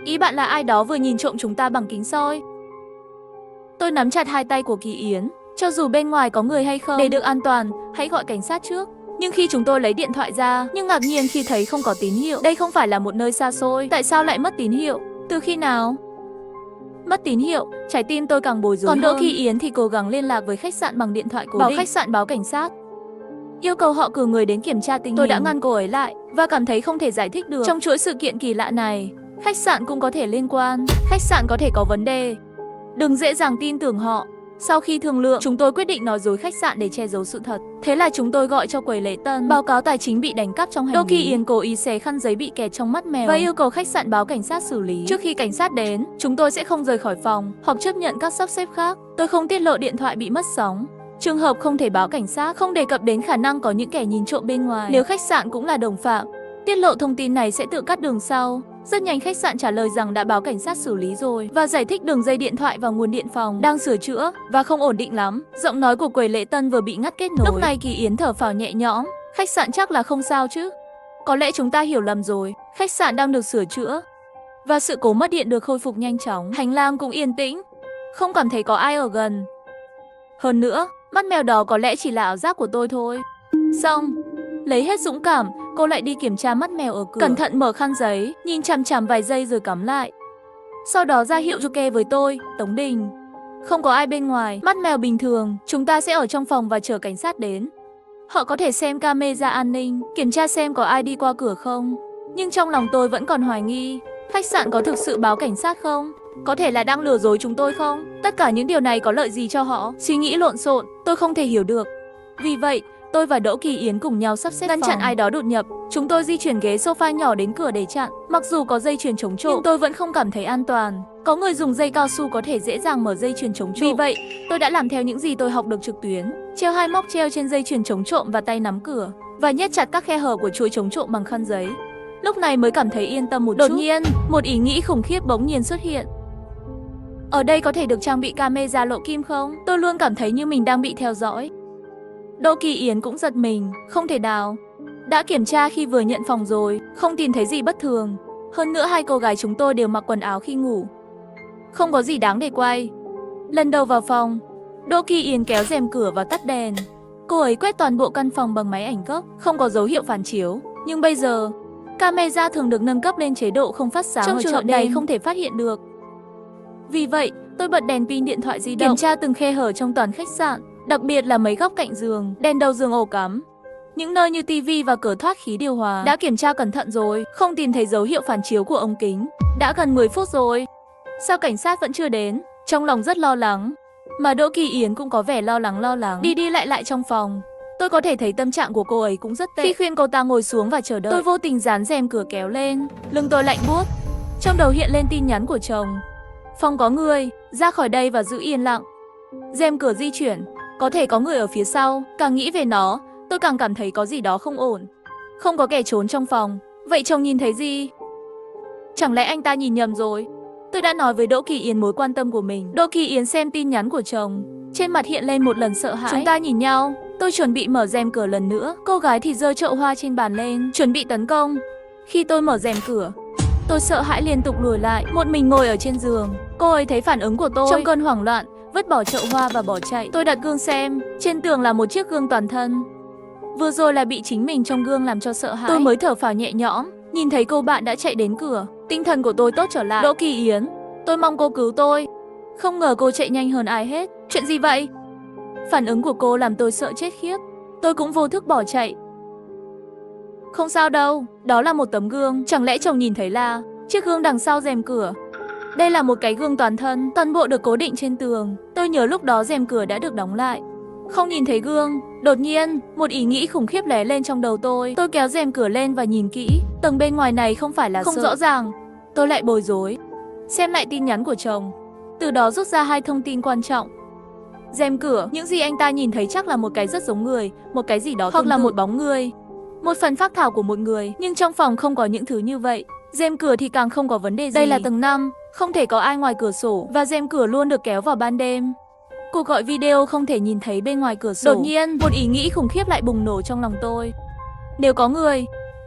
Ý bạn là ai đó vừa nhìn trộm chúng ta bằng kính soi? Tôi nắm chặt hai tay của Kỳ Yến. Cho dù bên ngoài có người hay không, để được an toàn, hãy gọi cảnh sát trước. Nhưng khi chúng tôi lấy điện thoại ra, nhưng ngạc nhiên khi thấy không có tín hiệu. Đây không phải là một nơi xa xôi. Tại sao lại mất tín hiệu? Từ khi nào? Mất tín hiệu, trái tim tôi càng bối rối. Còn Đỗ Kỳ Yến thì cố gắng liên lạc với khách sạn bằng điện thoại cố định. Bảo khách sạn báo cảnh sát, yêu cầu họ cử người đến kiểm tra tình hình. Tôi đã ngăn cô ấy lại và cảm thấy không thể giải thích được. Trong chuỗi sự kiện kỳ lạ này, khách sạn cũng có thể liên quan. Khách sạn có thể có vấn đề. Đừng dễ dàng tin tưởng họ. Sau khi thương lượng, chúng tôi quyết định nói dối khách sạn để che giấu sự thật. Thế là chúng tôi gọi cho quầy lễ tân, báo cáo tài chính bị đánh cắp trong hành lý. Đỗ Kỳ Yến cố ý xé khăn giấy bị kẹt trong mắt mèo và yêu cầu khách sạn báo cảnh sát xử lý. Trước khi cảnh sát đến, chúng tôi sẽ không rời khỏi phòng hoặc chấp nhận các sắp xếp khác. Tôi không tiết lộ điện thoại bị mất sóng. Trường hợp không thể báo cảnh sát, không đề cập đến khả năng có những kẻ nhìn trộm bên ngoài. Nếu khách sạn cũng là đồng phạm, tiết lộ thông tin này sẽ tự cắt đường sau. Rất nhanh khách sạn trả lời rằng đã báo cảnh sát xử lý rồi và giải thích đường dây điện thoại và nguồn điện phòng đang sửa chữa và không ổn định lắm. Giọng nói của quầy lễ tân vừa bị ngắt kết nối. Lúc này Kỳ Yến thở phào nhẹ nhõm. Khách sạn chắc là không sao chứ? Có lẽ chúng ta hiểu lầm rồi. Khách sạn đang được sửa chữa và sự cố mất điện được khôi phục nhanh chóng. Hành lang cũng yên tĩnh, không cảm thấy có ai ở gần. Hơn nữa, mắt mèo đó có lẽ chỉ là ảo giác của tôi thôi. Xong, lấy hết dũng cảm, cô lại đi kiểm tra mắt mèo ở cửa. Cẩn thận mở khăn giấy, nhìn chằm chằm vài giây rồi cắm lại. Sau đó ra hiệu cho kê với tôi, Tống Đình. Không có ai bên ngoài, mắt mèo bình thường. Chúng ta sẽ ở trong phòng và chờ cảnh sát đến. Họ có thể xem camera an ninh, kiểm tra xem có ai đi qua cửa không. Nhưng trong lòng tôi vẫn còn hoài nghi, khách sạn có thực sự báo cảnh sát không? Có thể là đang lừa dối chúng tôi không? Tất cả những điều này có lợi gì cho họ? Suy nghĩ lộn xộn, tôi không thể hiểu được. Vì vậy, tôi và Đỗ Kỳ Yến cùng nhau sắp xếp ngăn chặn ai đó đột nhập. Chúng tôi di chuyển ghế sofa nhỏ đến cửa để chặn. Mặc dù có dây chuyền chống trộm, nhưng tôi vẫn không cảm thấy an toàn. Có người dùng dây cao su có thể dễ dàng mở dây chuyền chống trộm. Vì vậy, tôi đã làm theo những gì tôi học được trực tuyến. Treo hai móc treo trên dây chuyền chống trộm và tay nắm cửa. và nhét chặt các khe hở của chuỗi chống trộm bằng khăn giấy. Lúc này mới cảm thấy yên tâm một chút. Đột nhiên, một ý nghĩ khủng khiếp bỗng nhiên xuất hiện. Ở đây có thể được trang bị camera lộ kim không? Tôi luôn cảm thấy như mình đang bị theo dõi. Đỗ Kỳ Yến cũng giật mình, không thể nào. Đã kiểm tra khi vừa nhận phòng rồi, không tìm thấy gì bất thường. Hơn nữa hai cô gái chúng tôi đều mặc quần áo khi ngủ. Không có gì đáng để quay. Lần đầu vào phòng, Đỗ Kỳ Yến kéo rèm cửa và tắt đèn. Cô ấy quét toàn bộ căn phòng bằng máy ảnh gốc, không có dấu hiệu phản chiếu. Nhưng bây giờ, camera thường được nâng cấp lên chế độ không phát sáng, trong trường hợp này không thể phát hiện được. Vì vậy, tôi bật đèn pin điện thoại di động, kiểm tra từng khe hở trong toàn khách sạn, đặc biệt là mấy góc cạnh giường, đèn đầu giường ổ cắm. Những nơi như tivi và cửa thoát khí điều hòa đã kiểm tra cẩn thận rồi, không tìm thấy dấu hiệu phản chiếu của ống kính. Đã gần 10 phút rồi, sao cảnh sát vẫn chưa đến? Trong lòng rất lo lắng, mà Đỗ Kỳ Yến cũng có vẻ lo lắng, đi đi lại lại trong phòng. Tôi có thể thấy tâm trạng của cô ấy cũng rất tệ. Khi khuyên cô ta ngồi xuống và chờ đợi, tôi vô tình dán rèm cửa kéo lên, lưng tôi lạnh buốt. Trong đầu hiện lên tin nhắn của chồng. Phòng có người, ra khỏi đây và giữ yên lặng. Rèm cửa di chuyển, có thể có người ở phía sau. Càng nghĩ về nó, tôi càng cảm thấy có gì đó không ổn. Không có kẻ trốn trong phòng. Vậy chồng nhìn thấy gì? Chẳng lẽ anh ta nhìn nhầm rồi? Tôi đã nói với Đỗ Kỳ Yến mối quan tâm của mình. Đỗ Kỳ Yến xem tin nhắn của chồng, trên mặt hiện lên một lần sợ hãi. Chúng ta nhìn nhau, tôi chuẩn bị mở rèm cửa lần nữa. Cô gái thì giơ chậu hoa trên bàn lên, chuẩn bị tấn công. Khi tôi mở rèm cửa, tôi sợ hãi liên tục lùi lại, một mình ngồi ở trên giường. Cô ấy thấy phản ứng của tôi, trong cơn hoảng loạn, vứt bỏ chậu hoa và bỏ chạy. Tôi đặt gương xem, trên tường là một chiếc gương toàn thân. Vừa rồi là bị chính mình trong gương làm cho sợ hãi. Tôi mới thở phào nhẹ nhõm, nhìn thấy cô bạn đã chạy đến cửa. Tinh thần của tôi tốt trở lại. Đỗ Kỳ Yến, tôi mong cô cứu tôi. Không ngờ cô chạy nhanh hơn ai hết. Chuyện gì vậy? Phản ứng của cô làm tôi sợ chết khiếp. Tôi cũng vô thức bỏ chạy. Không sao đâu, đó là một tấm gương. Chẳng lẽ chồng nhìn thấy là chiếc gương đằng sau rèm cửa? Đây là một cái gương toàn thân, toàn bộ được cố định trên tường. Tôi nhớ lúc đó rèm cửa đã được đóng lại. Không nhìn thấy gương. Đột nhiên, một ý nghĩ khủng khiếp lóe lên trong đầu tôi. Tôi kéo rèm cửa lên và nhìn kỹ. Tầng bên ngoài này không phải là không rõ ràng. Tôi lại bối rối. Xem lại tin nhắn của chồng. Từ đó rút ra hai thông tin quan trọng. Rèm cửa, những gì anh ta nhìn thấy chắc là một cái rất giống người, một cái gì đó hoặc là một bóng người, một phần phác thảo của một người. Nhưng trong phòng không có những thứ như vậy. Rèm cửa thì càng không có vấn đề gì. Đây là tầng 5, không thể có ai ngoài cửa sổ, và rèm cửa luôn được kéo vào ban đêm. Cuộc gọi video không thể nhìn thấy bên ngoài cửa sổ. Đột nhiên, một ý nghĩ khủng khiếp lại bùng nổ trong lòng tôi. Nếu có người,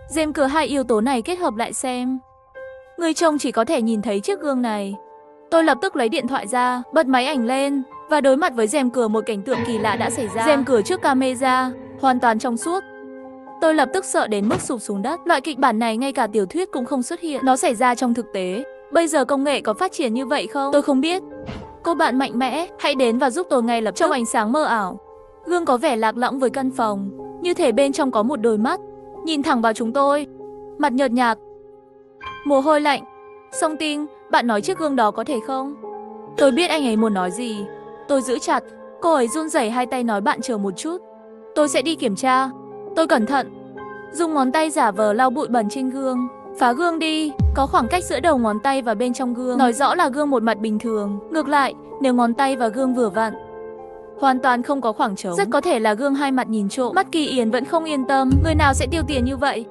rèm cửa, hai yếu tố này kết hợp lại xem. Người chồng chỉ có thể nhìn thấy chiếc gương này. Tôi lập tức lấy điện thoại ra, bật máy ảnh lên, và đối mặt với rèm cửa một cảnh tượng kỳ lạ đã xảy ra. Rèm cửa trước camera, hoàn toàn trong suốt. Tôi lập tức sợ đến mức sụp xuống đất. Loại kịch bản này ngay cả tiểu thuyết cũng không xuất hiện. Nó xảy ra trong thực tế. Bây giờ công nghệ có phát triển như vậy không? Tôi không biết. Cô bạn mạnh mẽ, hãy đến và giúp tôi ngay lập tức. Trong ánh sáng mờ ảo, gương có vẻ lạc lõng với căn phòng, như thể bên trong có một đôi mắt nhìn thẳng vào chúng tôi. Mặt nhợt nhạt, mồ hôi lạnh. Song Tinh, bạn nói chiếc gương đó có thể không? Tôi biết anh ấy muốn nói gì. Tôi giữ chặt. Cô ấy run rẩy hai tay nói bạn chờ một chút. Tôi sẽ đi kiểm tra. Tôi cẩn thận, dùng ngón tay giả vờ lau bụi bẩn trên gương. Phá gương đi. Có khoảng cách giữa đầu ngón tay và bên trong gương, nói rõ là gương một mặt bình thường. Ngược lại, nếu ngón tay và gương vừa vặn, hoàn toàn không có khoảng trống, rất có thể là gương hai mặt nhìn trộm. Mắt Kỳ Yến vẫn không yên tâm. Người nào sẽ tiêu tiền như vậy?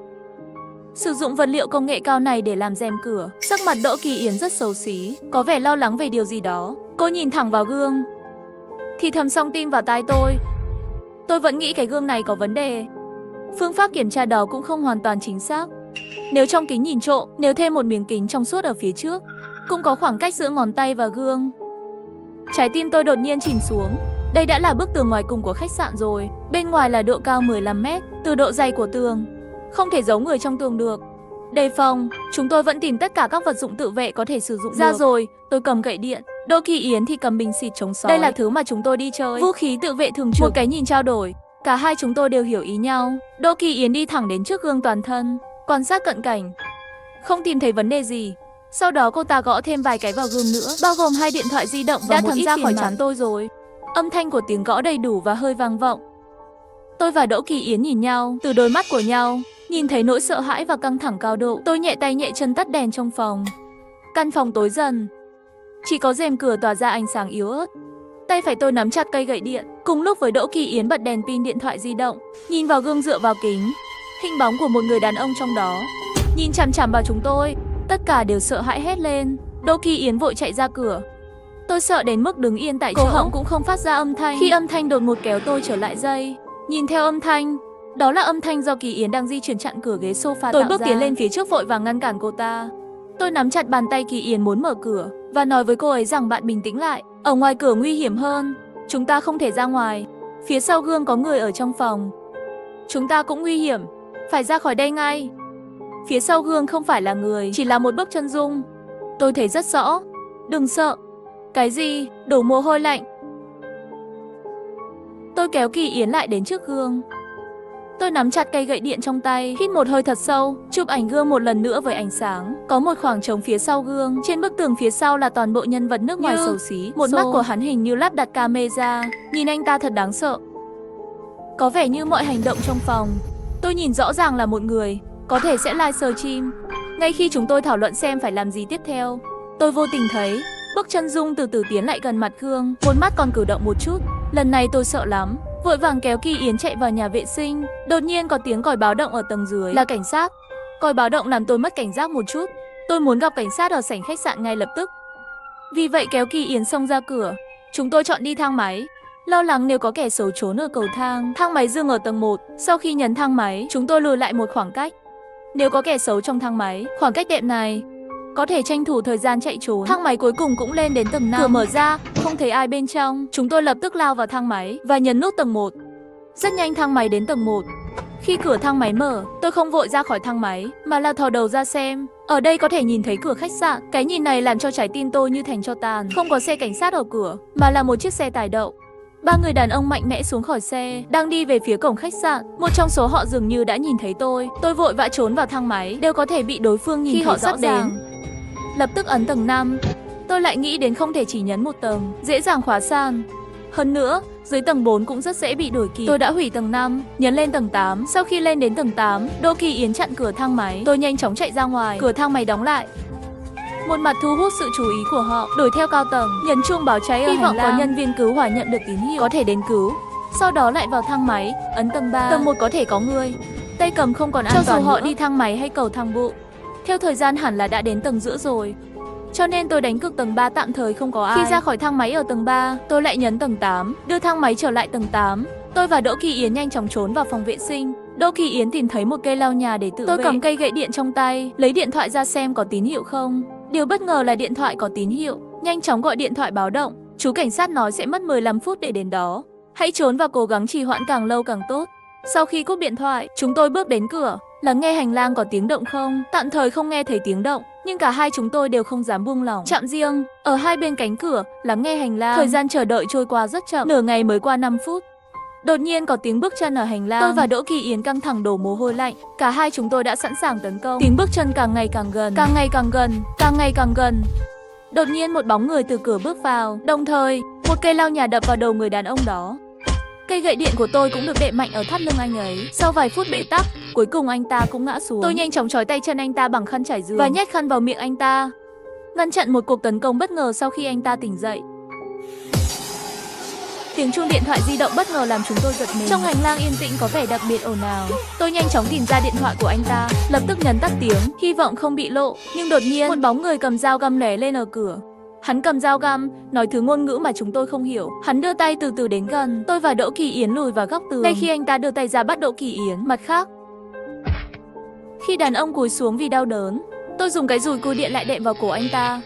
Sử dụng vật liệu công nghệ cao này để làm rèm cửa. Sắc mặt Đỗ Kỳ Yến rất xấu xí, có vẻ lo lắng về điều gì đó. Cô nhìn thẳng vào gương, thì thầm Song Tinh vào tai tôi. Tôi vẫn nghĩ cái gương này có vấn đề. Phương pháp kiểm tra đó cũng không hoàn toàn chính xác. Nếu trong kính nhìn trộm, nếu thêm một miếng kính trong suốt ở phía trước, cũng có khoảng cách giữa ngón tay và gương. Trái tim tôi đột nhiên chìm xuống. Đây đã là bức tường ngoài cùng của khách sạn rồi. Bên ngoài là độ cao 15 mét. Từ độ dày của tường, không thể giấu người trong tường được. Đề phòng, chúng tôi vẫn tìm tất cả các vật dụng tự vệ có thể sử dụng ra được. Rồi, tôi cầm gậy điện. Đỗ Kỳ Yến thì cầm bình xịt chống sói. Đây là thứ mà chúng tôi đi chơi. Vũ khí tự vệ thường trực. Một cái nhìn trao đổi, cả hai chúng tôi đều hiểu ý nhau. Đỗ Kỳ Yến đi thẳng đến trước gương toàn thân, quan sát cận cảnh. Không tìm thấy vấn đề gì. Sau đó cô ta gõ thêm vài cái vào gương nữa, bao gồm hai điện thoại di động và đã thấm ra khỏi trán tôi rồi. Âm thanh của tiếng gõ đầy đủ và hơi vang vọng. Tôi và Đỗ Kỳ Yến nhìn nhau, từ đôi mắt của nhau nhìn thấy nỗi sợ hãi và căng thẳng cao độ. Tôi nhẹ tay nhẹ chân tắt đèn trong phòng. Căn phòng tối dần, chỉ có rèm cửa tỏa ra ánh sáng yếu ớt. Tay phải tôi nắm chặt cây gậy điện. Cùng lúc với Đỗ Kỳ Yến bật đèn pin điện thoại di động, nhìn vào gương dựa vào kính, hình bóng của một người đàn ông trong đó nhìn chằm chằm vào chúng tôi. Tất cả đều sợ hãi hét lên. Đỗ Kỳ Yến vội chạy ra cửa. Tôi sợ đến mức đứng yên tại chỗ, cổ họng cũng không phát ra âm thanh. Khi âm thanh đột ngột kéo tôi trở lại dây, nhìn theo âm thanh, đó là âm thanh do Kỳ Yến đang di chuyển chặn cửa ghế sofa. Tôi bước tiến lên phía trước vội vàng ngăn cản cô ta. Tôi nắm chặt bàn tay Kỳ Yến muốn mở cửa và nói với cô ấy rằng bạn bình tĩnh lại, ở ngoài cửa nguy hiểm hơn, chúng ta không thể ra ngoài. Phía sau gương có người ở trong phòng. Chúng ta cũng nguy hiểm, phải ra khỏi đây ngay. Phía sau gương không phải là người, chỉ là một bức chân dung. Tôi thấy rất rõ. Đừng sợ. Cái gì? Đổ mồ hôi lạnh. Tôi kéo Kỳ Yến lại đến trước gương. Tôi nắm chặt cây gậy điện trong tay, hít một hơi thật sâu, chụp ảnh gương một lần nữa với ánh sáng. Có một khoảng trống phía sau gương, trên bức tường phía sau là toàn bộ nhân vật nước ngoài xấu xí. Một mắt của hắn hình như lắp đặt camera, nhìn anh ta thật đáng sợ. Có vẻ như mọi hành động trong phòng, tôi nhìn rõ ràng là một người, có thể sẽ livestream. Ngay khi chúng tôi thảo luận xem phải làm gì tiếp theo, tôi vô tình thấy bức chân dung từ từ tiến lại gần mặt gương, một mắt còn cử động một chút. Lần này tôi sợ lắm, vội vàng kéo Kỳ Yến chạy vào nhà vệ sinh. Đột nhiên có tiếng còi báo động ở tầng dưới, là cảnh sát. Còi báo động làm tôi mất cảnh giác một chút. Tôi muốn gặp cảnh sát ở sảnh khách sạn ngay lập tức. Vì vậy kéo Kỳ Yến xông ra cửa. Chúng tôi chọn đi thang máy, lo lắng nếu có kẻ xấu trốn ở cầu thang. Thang máy dừng ở tầng 1. Sau khi nhấn thang máy, chúng tôi lùi lại một khoảng cách. Nếu có kẻ xấu trong thang máy, khoảng cách đẹp này, có thể tranh thủ thời gian chạy trốn. Thang máy cuối cùng cũng lên đến tầng 5. Cửa mở ra, không thấy ai bên trong. Chúng tôi lập tức lao vào thang máy và nhấn nút tầng 1. Rất nhanh thang máy đến tầng 1. Khi cửa thang máy mở, tôi không vội ra khỏi thang máy, mà là thò đầu ra xem. Ở đây có thể nhìn thấy cửa khách sạn. Cái nhìn này làm cho trái tim tôi như thành tro tàn. Không có xe cảnh sát ở cửa, mà là một chiếc xe tải đậu. 3 người đàn ông mạnh mẽ xuống khỏi xe, đang đi về phía cổng khách sạn. Một trong số họ dường như đã nhìn thấy tôi. Tôi vội vã trốn vào thang máy, đều có thể bị đối phương nhìn thấy họ sắp đến. Lập tức ấn tầng 5. Tôi lại nghĩ đến không thể chỉ nhấn một tầng, dễ dàng khóa sàn. Hơn nữa, dưới tầng 4 cũng rất dễ bị đổi kịp. Tôi đã hủy tầng 5, nhấn lên tầng 8. Sau khi lên đến tầng 8, Đỗ Kỳ Yến chặn cửa thang máy. Tôi nhanh chóng chạy ra ngoài, cửa thang máy đóng lại. Một mặt thu hút sự chú ý của họ, đuổi theo cao tầng, nhấn chuông báo cháy ở hành lang. Hy vọng có nhân viên cứu hỏa nhận được tín hiệu, có thể đến cứu. Sau đó lại vào thang máy, ấn tầng 3. Tầng 1 có thể có người. Tay cầm không còn an toàn nữa. Cho dù họ đi thang máy hay cầu thang bộ, theo thời gian hẳn là đã đến tầng giữa rồi. Cho nên tôi đánh cực tầng 3 tạm thời không có ai. Khi ra khỏi thang máy ở tầng 3, tôi lại nhấn tầng 8, đưa thang máy trở lại tầng 8. Tôi và Đỗ Kỳ Yến nhanh chóng trốn vào phòng vệ sinh. Đỗ Kỳ Yến tìm thấy một cây lau nhà để tự vệ. Tôi cầm cây gậy điện trong tay, lấy điện thoại ra xem có tín hiệu không. Điều bất ngờ là điện thoại có tín hiệu. Nhanh chóng gọi điện thoại báo động. Chú cảnh sát nói sẽ mất 15 phút để đến đó. Hãy trốn và cố gắng trì hoãn càng lâu càng tốt. Sau khi cúp điện thoại, chúng tôi bước đến cửa, lắng nghe hành lang có tiếng động không. Tạm thời không nghe thấy tiếng động, nhưng cả hai chúng tôi đều không dám buông lỏng. Chạm riêng, ở hai bên cánh cửa, lắng nghe hành lang. Thời gian chờ đợi trôi qua rất chậm, nửa ngày mới qua 5 phút. Đột nhiên có tiếng bước chân ở hành lang. Tôi và Đỗ Kỳ Yến căng thẳng đổ mồ hôi lạnh. Cả hai chúng tôi đã sẵn sàng tấn công. Tiếng bước chân càng ngày càng gần, càng ngày càng gần, càng ngày càng gần. Đột nhiên một bóng người từ cửa bước vào. Đồng thời, một cây lau nhà đập vào đầu người đàn ông đó. Cây gậy điện của tôi cũng được đệm mạnh ở thắt lưng anh ấy. Sau vài phút bế tắc, cuối cùng anh ta cũng ngã xuống. Tôi nhanh chóng trói tay chân anh ta bằng khăn trải giường và nhét khăn vào miệng anh ta, ngăn chặn một cuộc tấn công bất ngờ sau khi anh ta tỉnh dậy. Tiếng chuông điện thoại di động bất ngờ làm chúng tôi giật mình. Trong hành lang yên tĩnh có vẻ đặc biệt ồn ào. Tôi nhanh chóng tìm ra điện thoại của anh ta, lập tức nhấn tắt tiếng, hy vọng không bị lộ. Nhưng đột nhiên, một bóng người cầm dao găm lóe lên ở cửa. Hắn cầm dao găm, nói thứ ngôn ngữ mà chúng tôi không hiểu. Hắn đưa tay từ từ đến gần. Tôi và Đỗ Kỳ Yến lùi vào góc tường. Ngay khi anh ta đưa tay ra bắt Đỗ Kỳ Yến, mặt khác, khi đàn ông cúi xuống vì đau đớn, tôi dùng cái dùi cui điện lại đệm vào cổ anh ta.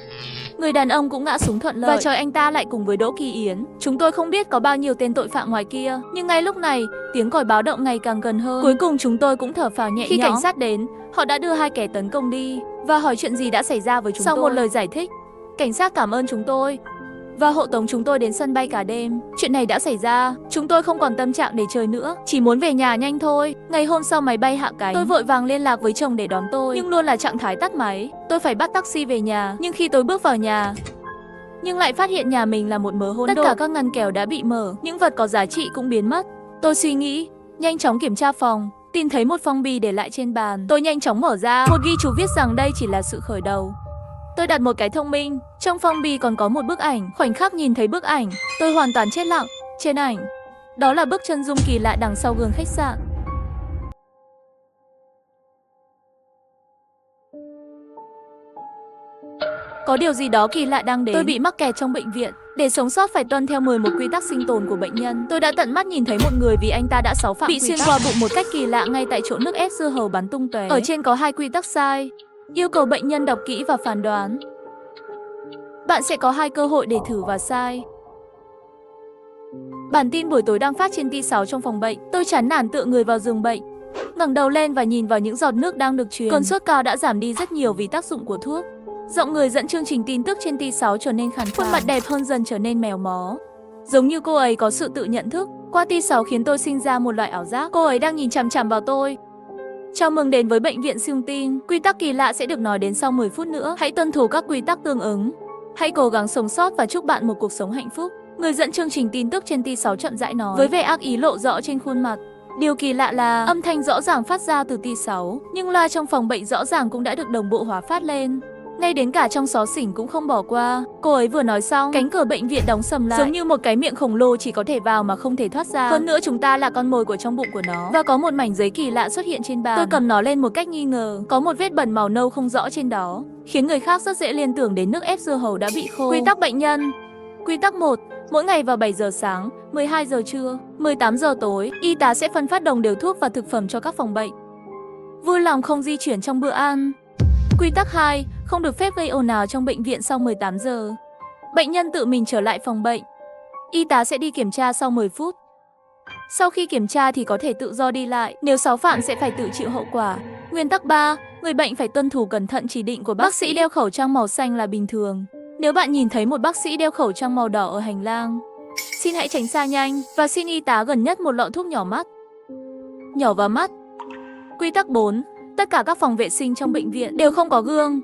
Người đàn ông cũng ngã xuống thuận lợi và trói anh ta lại cùng với Đỗ Kỳ Yến. Chúng tôi không biết có bao nhiêu tên tội phạm ngoài kia, nhưng ngay lúc này, tiếng còi báo động ngày càng gần hơn. Cuối cùng chúng tôi cũng thở phào nhẹ nhõm. Khi cảnh sát đến, họ đã đưa hai kẻ tấn công đi và hỏi chuyện gì đã xảy ra với chúng tôi. Sau một lời giải thích, cảnh sát cảm ơn chúng tôi và hộ tống chúng tôi đến sân bay cả đêm. Chuyện này đã xảy ra, chúng tôi không còn tâm trạng để chơi nữa, chỉ muốn về nhà nhanh thôi. Ngày hôm sau máy bay hạ cánh, tôi vội vàng liên lạc với chồng để đón tôi, nhưng luôn là trạng thái tắt máy. Tôi phải bắt taxi về nhà, nhưng khi tôi bước vào nhà, nhưng lại phát hiện nhà mình là một mớ hỗn độn. Tất cả các ngăn kéo đã bị mở, những vật có giá trị cũng biến mất. Tôi suy nghĩ, nhanh chóng kiểm tra phòng, tìm thấy một phong bì để lại trên bàn. Tôi nhanh chóng mở ra, một ghi chú viết rằng đây chỉ là sự khởi đầu. Tôi đặt một cái thông minh, trong phong bì còn có một bức ảnh. Khoảnh khắc nhìn thấy bức ảnh, tôi hoàn toàn chết lặng. Trên ảnh, Đó là bước chân dung kỳ lạ đằng sau gương khách sạn. Có điều gì đó kỳ lạ đang đến. Tôi bị mắc kẹt trong bệnh viện. Để sống sót phải tuân theo 11 quy tắc sinh tồn của bệnh nhân. Tôi đã tận mắt nhìn thấy một người vì anh ta đã xáo phạm bị xuyên qua bụng một cách kỳ lạ ngay tại chỗ nước ép dưa hấu bắn tung tóe. Ở trên có 2 quy tắc sai. Yêu cầu bệnh nhân đọc kỹ và phán đoán. Bạn sẽ có 2 cơ hội để thử và sai. Bản tin buổi tối đang phát trên T6 trong phòng bệnh. Tôi chán nản tựa người vào giường bệnh, ngẩng đầu lên và nhìn vào những giọt nước đang được truyền. Cơn sốt cao đã giảm đi rất nhiều vì tác dụng của thuốc. Giọng người dẫn chương trình tin tức trên T6 trở nên khàn khàn. Khuôn mặt đẹp hơn dần trở nên mèo mó. Giống như cô ấy có sự tự nhận thức. Qua T6 khiến tôi sinh ra một loại ảo giác. Cô ấy đang nhìn chằm chằm vào tôi. Chào mừng đến với bệnh viện siêu tin. Quy tắc kỳ lạ sẽ được nói đến sau 10 phút nữa. Hãy tuân thủ các quy tắc tương ứng. Hãy cố gắng sống sót và chúc bạn một cuộc sống hạnh phúc. Người dẫn chương trình tin tức trên T6 chậm rãi nói, với vẻ ác ý lộ rõ trên khuôn mặt. Điều kỳ lạ là âm thanh rõ ràng phát ra từ T6, nhưng loa trong phòng bệnh rõ ràng cũng đã được đồng bộ hóa phát lên. Ngay đến cả trong xó xỉnh cũng không bỏ qua. Cô ấy vừa nói xong, cánh cửa bệnh viện đóng sầm lại, giống như một cái miệng khổng lồ chỉ có thể vào mà không thể thoát ra. Hơn nữa chúng ta là con mồi của trong bụng của nó. Và có một mảnh giấy kỳ lạ xuất hiện trên bàn. Tôi cầm nó lên một cách nghi ngờ. Có một vết bẩn màu nâu không rõ trên đó, khiến người khác rất dễ liên tưởng đến nước ép dưa hấu đã bị khô. Quy tắc bệnh nhân. Quy tắc 1. Mỗi ngày vào 7 giờ sáng, 12 giờ trưa, 18 giờ tối, y tá sẽ phân phát đồng đều thuốc và thực phẩm cho các phòng bệnh. Vui lòng không di chuyển trong bữa ăn. Quy tắc 2. Không được phép gây ồn ào trong bệnh viện sau 18 giờ. Bệnh nhân tự mình trở lại phòng bệnh. Y tá sẽ đi kiểm tra sau 10 phút. Sau khi kiểm tra thì có thể tự do đi lại. Nếu xáo phạm sẽ phải tự chịu hậu quả. Nguyên tắc 3. Người bệnh phải tuân thủ cẩn thận chỉ định của bác sĩ. Đeo khẩu trang màu xanh là bình thường. Nếu bạn nhìn thấy một bác sĩ đeo khẩu trang màu đỏ ở hành lang, xin hãy tránh xa nhanh và xin y tá gần nhất một lọ thuốc nhỏ mắt. Nhỏ vào mắt. Quy tắc 4. Tất cả các phòng vệ sinh trong bệnh viện đều không có gương.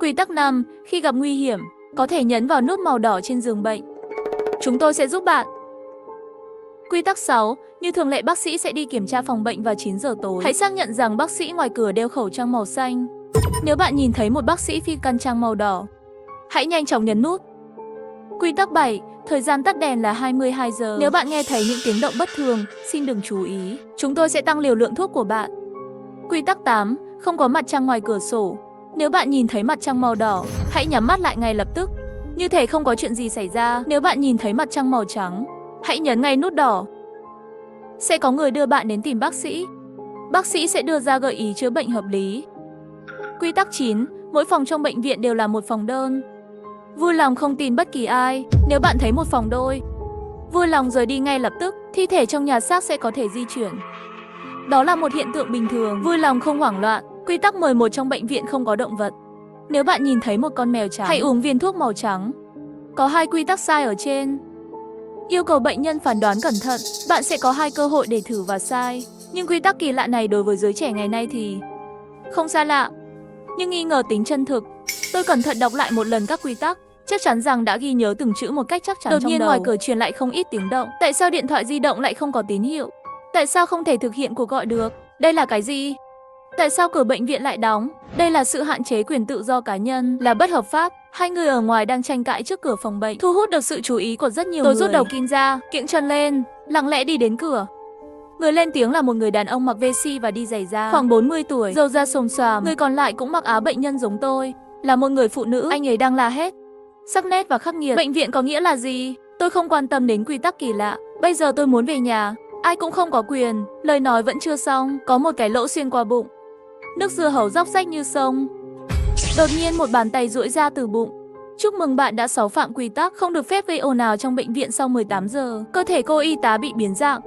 Quy tắc 5. Khi gặp nguy hiểm, có thể nhấn vào nút màu đỏ trên giường bệnh. Chúng tôi sẽ giúp bạn. Quy tắc 6. Như thường lệ bác sĩ sẽ đi kiểm tra phòng bệnh vào 9 giờ tối. Hãy xác nhận rằng bác sĩ ngoài cửa đeo khẩu trang màu xanh. Nếu bạn nhìn thấy một bác sĩ phi căn trang màu đỏ, hãy nhanh chóng nhấn nút. Quy tắc 7. Thời gian tắt đèn là 22 giờ. Nếu bạn nghe thấy những tiếng động bất thường, xin đừng chú ý. Chúng tôi sẽ tăng liều lượng thuốc của bạn. Quy tắc 8. Không có mặt trăng ngoài cửa sổ. Nếu bạn nhìn thấy mặt trăng màu đỏ, hãy nhắm mắt lại ngay lập tức, như thể không có chuyện gì xảy ra. Nếu bạn nhìn thấy mặt trăng màu trắng, hãy nhấn ngay nút đỏ. Sẽ có người đưa bạn đến tìm bác sĩ. Bác sĩ sẽ đưa ra gợi ý chữa bệnh hợp lý. Quy tắc 9. Mỗi phòng trong bệnh viện đều là một phòng đơn. Vui lòng không tin bất kỳ ai. Nếu bạn thấy một phòng đôi, vui lòng rời đi ngay lập tức. Thi thể trong nhà xác sẽ có thể di chuyển. Đó là một hiện tượng bình thường. Vui lòng không hoảng loạn. Quy tắc 11. Trong bệnh viện không có động vật. Nếu bạn nhìn thấy một con mèo trắng, hãy uống viên thuốc màu trắng. Có 2 quy tắc sai ở trên. Yêu cầu bệnh nhân phán đoán cẩn thận. Bạn sẽ có 2 cơ hội để thử và sai. Nhưng quy tắc kỳ lạ này đối với giới trẻ ngày nay thì không xa lạ, nhưng nghi ngờ tính chân thực. Tôi cẩn thận đọc lại một lần các quy tắc, chắc chắn rằng đã ghi nhớ từng chữ một cách chắc chắn. Đột nhiên ngoài cửa truyền lại không ít tiếng động. Tại sao điện thoại di động lại không có tín hiệu? Tại sao không thể thực hiện cuộc gọi được? Đây là cái gì? Tại sao cửa bệnh viện lại đóng? Đây là sự hạn chế quyền tự do cá nhân, là bất hợp pháp. 2 người ở ngoài đang tranh cãi trước cửa phòng bệnh, thu hút được sự chú ý của rất nhiều người. Tôi rút đầu kim ra, kiễng chân lên, lặng lẽ đi đến cửa. Người lên tiếng là một người đàn ông mặc vest và đi giày da, khoảng 40 tuổi, râu da xồm xoàm. Người còn lại cũng mặc áo bệnh nhân giống tôi, là một người phụ nữ. Anh ấy đang la hét, sắc nét và khắc nghiệt. Bệnh viện có nghĩa là gì? Tôi không quan tâm đến quy tắc kỳ lạ. Bây giờ tôi muốn về nhà. Ai cũng không có quyền. Lời nói vẫn chưa xong, có một cái lỗ xuyên qua bụng. Nước dưa hấu róc rách như sông. Đột nhiên một bàn tay duỗi ra từ bụng. Chúc mừng bạn đã xáo phạm quy tắc, không được phép gây ồn ào trong bệnh viện sau 18 giờ. Cơ thể cô y tá bị biến dạng.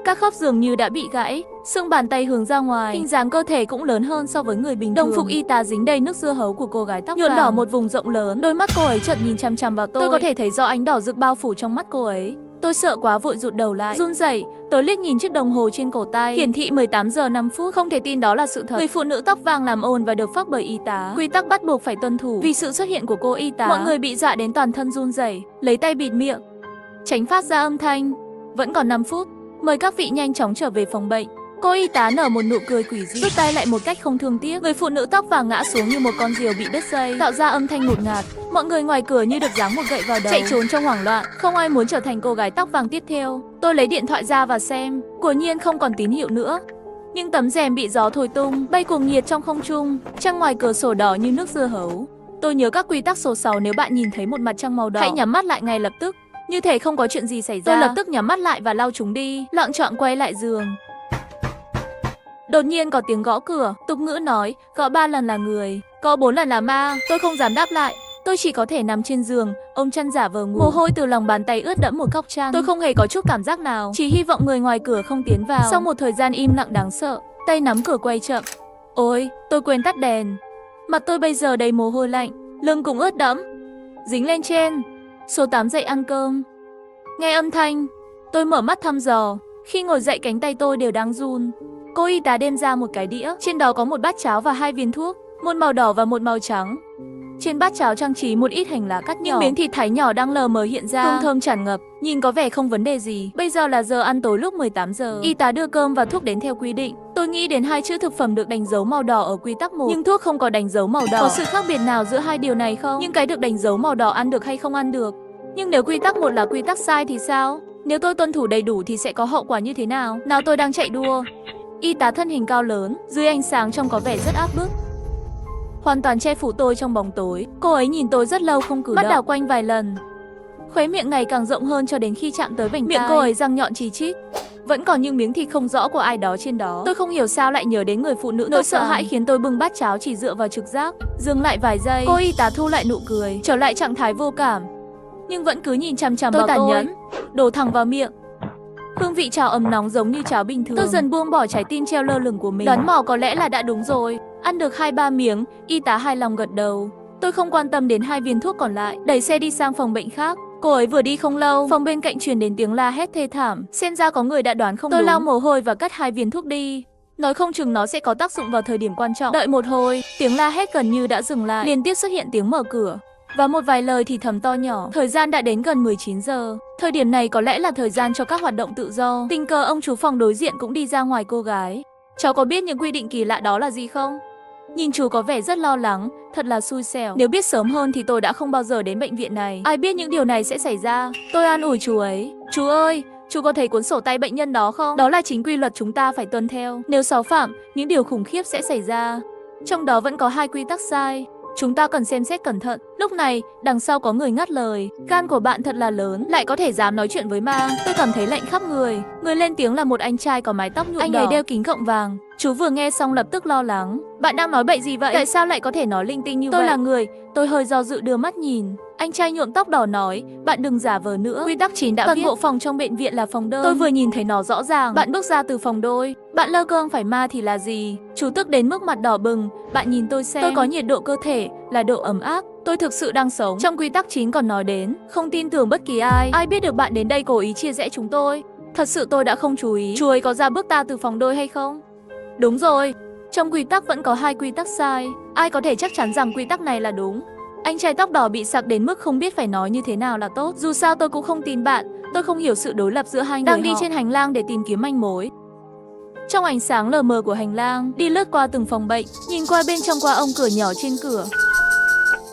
Các khớp dường như đã bị gãy, xương bàn tay hướng ra ngoài, hình dáng cơ thể cũng lớn hơn so với người bình thường. Đồng phục y tá dính đầy nước dưa hấu của cô gái tóc nhuộm đỏ một vùng rộng lớn. Đôi mắt cô ấy chợt nhìn chằm chằm vào tôi. Tôi có thể thấy rõ ánh đỏ rực bao phủ trong mắt cô ấy. Tôi sợ quá vội rụt đầu lại, run rẩy. Tôi liếc nhìn chiếc đồng hồ trên cổ tay, hiển thị 18 giờ 5 phút. Không thể tin đó là sự thật. Người phụ nữ tóc vàng làm ồn và được phác bởi y tá. Quy tắc bắt buộc phải tuân thủ. Vì sự xuất hiện của cô y tá, mọi người bị dọa đến toàn thân run rẩy, lấy tay bịt miệng, tránh phát ra âm thanh. Vẫn còn 5 phút. Mời các vị nhanh chóng trở về phòng bệnh. Cô y tá nở một nụ cười quỷ dị, rút tay lại một cách không thương tiếc. Người phụ nữ tóc vàng ngã xuống như một con diều bị đứt dây, tạo ra âm thanh ngột ngạt. Mọi người ngoài cửa như được giáng một gậy vào đầu, chạy trốn trong hoảng loạn. Không ai muốn trở thành cô gái tóc vàng tiếp theo. Tôi lấy điện thoại ra và xem, quả nhiên không còn tín hiệu nữa. Nhưng tấm rèm bị gió thổi tung, bay cuồng nhiệt trong không trung. Trăng ngoài cửa sổ đỏ như nước dưa hấu. Tôi nhớ các quy tắc số 6, nếu bạn nhìn thấy một mặt trăng màu đỏ, hãy nhắm mắt lại ngay lập tức, như thể không có chuyện gì xảy ra. Tôi lập tức nhắm mắt lại và lau chúng đi, loạng choạng quay lại giường. Đột nhiên có tiếng gõ cửa, tục ngữ nói, gõ 3 lần là người, có 4 lần là ma. Tôi không dám đáp lại, tôi chỉ có thể nằm trên giường, ôm chăn giả vờ ngủ. Mồ hôi từ lòng bàn tay ướt đẫm một góc chăn. Tôi không hề có chút cảm giác nào, chỉ hy vọng người ngoài cửa không tiến vào. Sau một thời gian im lặng đáng sợ, tay nắm cửa quay chậm. Ôi, tôi quên tắt đèn. Mặt tôi bây giờ đầy mồ hôi lạnh, lưng cũng ướt đẫm, dính lên trên. Số 8 dậy ăn cơm. Nghe âm thanh, tôi mở mắt thăm dò. Khi ngồi dậy cánh tay tôi đều đang run. Cô y tá đem ra một cái đĩa, trên đó có một bát cháo và 2 viên thuốc, một màu đỏ và một màu trắng. Trên bát cháo trang trí một ít hành lá cắt nhỏ, những miếng thịt thái nhỏ đang lờ mờ hiện ra, hương thơm tràn ngập, nhìn có vẻ không vấn đề gì. Bây giờ là giờ ăn tối lúc 18 giờ. Y tá đưa cơm và thuốc đến theo quy định. Tôi nghĩ đến 2 chữ thực phẩm được đánh dấu màu đỏ ở quy tắc 1, nhưng thuốc không có đánh dấu màu đỏ. Có sự khác biệt nào giữa hai điều này không? Nhưng cái được đánh dấu màu đỏ ăn được hay không ăn được? Nhưng nếu quy tắc 1 là quy tắc sai thì sao? Nếu tôi tuân thủ đầy đủ thì sẽ có hậu quả như thế nào? Nào tôi đang chạy đua. Y tá thân hình cao lớn, dưới ánh sáng trông có vẻ rất áp bức, hoàn toàn che phủ tôi trong bóng tối. Cô ấy nhìn tôi rất lâu không cử động, mắt đảo quanh vài lần, khóe miệng ngày càng rộng hơn cho đến khi chạm tới vành tai. Miệng cô ấy răng nhọn chí chít, vẫn còn những miếng thịt không rõ của ai đó trên đó. Tôi không hiểu sao lại nhớ đến người phụ nữ. Nỗi sợ hãi khiến tôi bưng bát cháo chỉ dựa vào trực giác. Dừng lại vài giây, cô y tá thu lại nụ cười, trở lại trạng thái vô cảm, nhưng vẫn cứ nhìn chằm chằm vào tôi. Tàn nhẫn, đổ thẳng vào miệng. Hương vị cháo ấm nóng giống như cháo bình thường. Tôi dần buông bỏ trái tim treo lơ lửng của mình. Đoán mò có lẽ là đã đúng rồi. Ăn được 2-3 miếng, y tá hài lòng gật đầu. Tôi không quan tâm đến 2 viên thuốc còn lại, đẩy xe đi sang phòng bệnh khác. Cô ấy vừa đi không lâu, phòng bên cạnh truyền đến tiếng la hét thê thảm. Xem ra có người đã đoán không đúng. Tôi lau mồ hôi và cất 2 viên thuốc đi. Nói không chừng nó sẽ có tác dụng vào thời điểm quan trọng. Đợi một hồi, tiếng la hét gần như đã dừng lại. Liên tiếp xuất hiện tiếng mở cửa và một vài lời thì thầm to nhỏ. Thời gian đã đến gần 19 giờ. Thời điểm này có lẽ là thời gian cho các hoạt động tự do. Tình cờ ông chú phòng đối diện cũng đi ra ngoài cô gái. Cháu có biết những quy định kỳ lạ đó là gì không? Nhìn chú có vẻ rất lo lắng, thật là xui xẻo. Nếu biết sớm hơn thì tôi đã không bao giờ đến bệnh viện này. Ai biết những điều này sẽ xảy ra. Tôi an ủi chú ấy. Chú ơi, chú có thấy cuốn sổ tay bệnh nhân đó không? Đó là chính quy luật chúng ta phải tuân theo. Nếu xáo phạm, những điều khủng khiếp sẽ xảy ra. Trong đó vẫn có 2 quy tắc sai. Chúng ta cần xem xét cẩn thận. Lúc này, đằng sau có người ngắt lời. Gan của bạn thật là lớn, lại có thể dám nói chuyện với ma. Tôi cảm thấy lạnh khắp người. Người lên tiếng là một anh trai có mái tóc nhuộm đỏ. Anh ấy đeo kính gọng vàng. Chú vừa nghe xong lập tức lo lắng. Bạn đang nói bậy gì vậy? Tại sao lại có thể nói linh tinh như vậy? Tôi là người. Tôi hơi do dự đưa mắt nhìn. Anh trai nhuộm tóc đỏ nói, bạn đừng giả vờ nữa. Quy tắc 9 đã viết, toàn bộ phòng trong bệnh viện là phòng đơn. Tôi vừa nhìn thấy nó rõ ràng. Bạn bước ra từ phòng đôi. Bạn lơ cơm phải ma thì là gì? Chú tức đến mức mặt đỏ bừng. Bạn nhìn tôi xem. Tôi có nhiệt độ cơ thể, là độ ấm áp. Tôi thực sự đang sống. Trong quy tắc 9 còn nói đến, không tin tưởng bất kỳ ai. Ai biết được bạn đến đây cố ý chia rẽ chúng tôi. Thật sự tôi đã không chú ý. Chú ấy có ra bước ta từ phòng đôi hay không? Đúng rồi. Trong quy tắc vẫn có 2 quy tắc sai. Ai có thể chắc chắn rằng quy tắc này là đúng? Anh trai tóc đỏ bị sặc đến mức không biết phải nói như thế nào là tốt. Dù sao tôi cũng không tin bạn. Tôi không hiểu sự đối lập giữa hai người. Đang đi trên hành lang để tìm kiếm manh mối. Trong ánh sáng lờ mờ của hành lang, đi lướt qua từng phòng bệnh, nhìn qua bên trong qua ông cửa nhỏ trên cửa.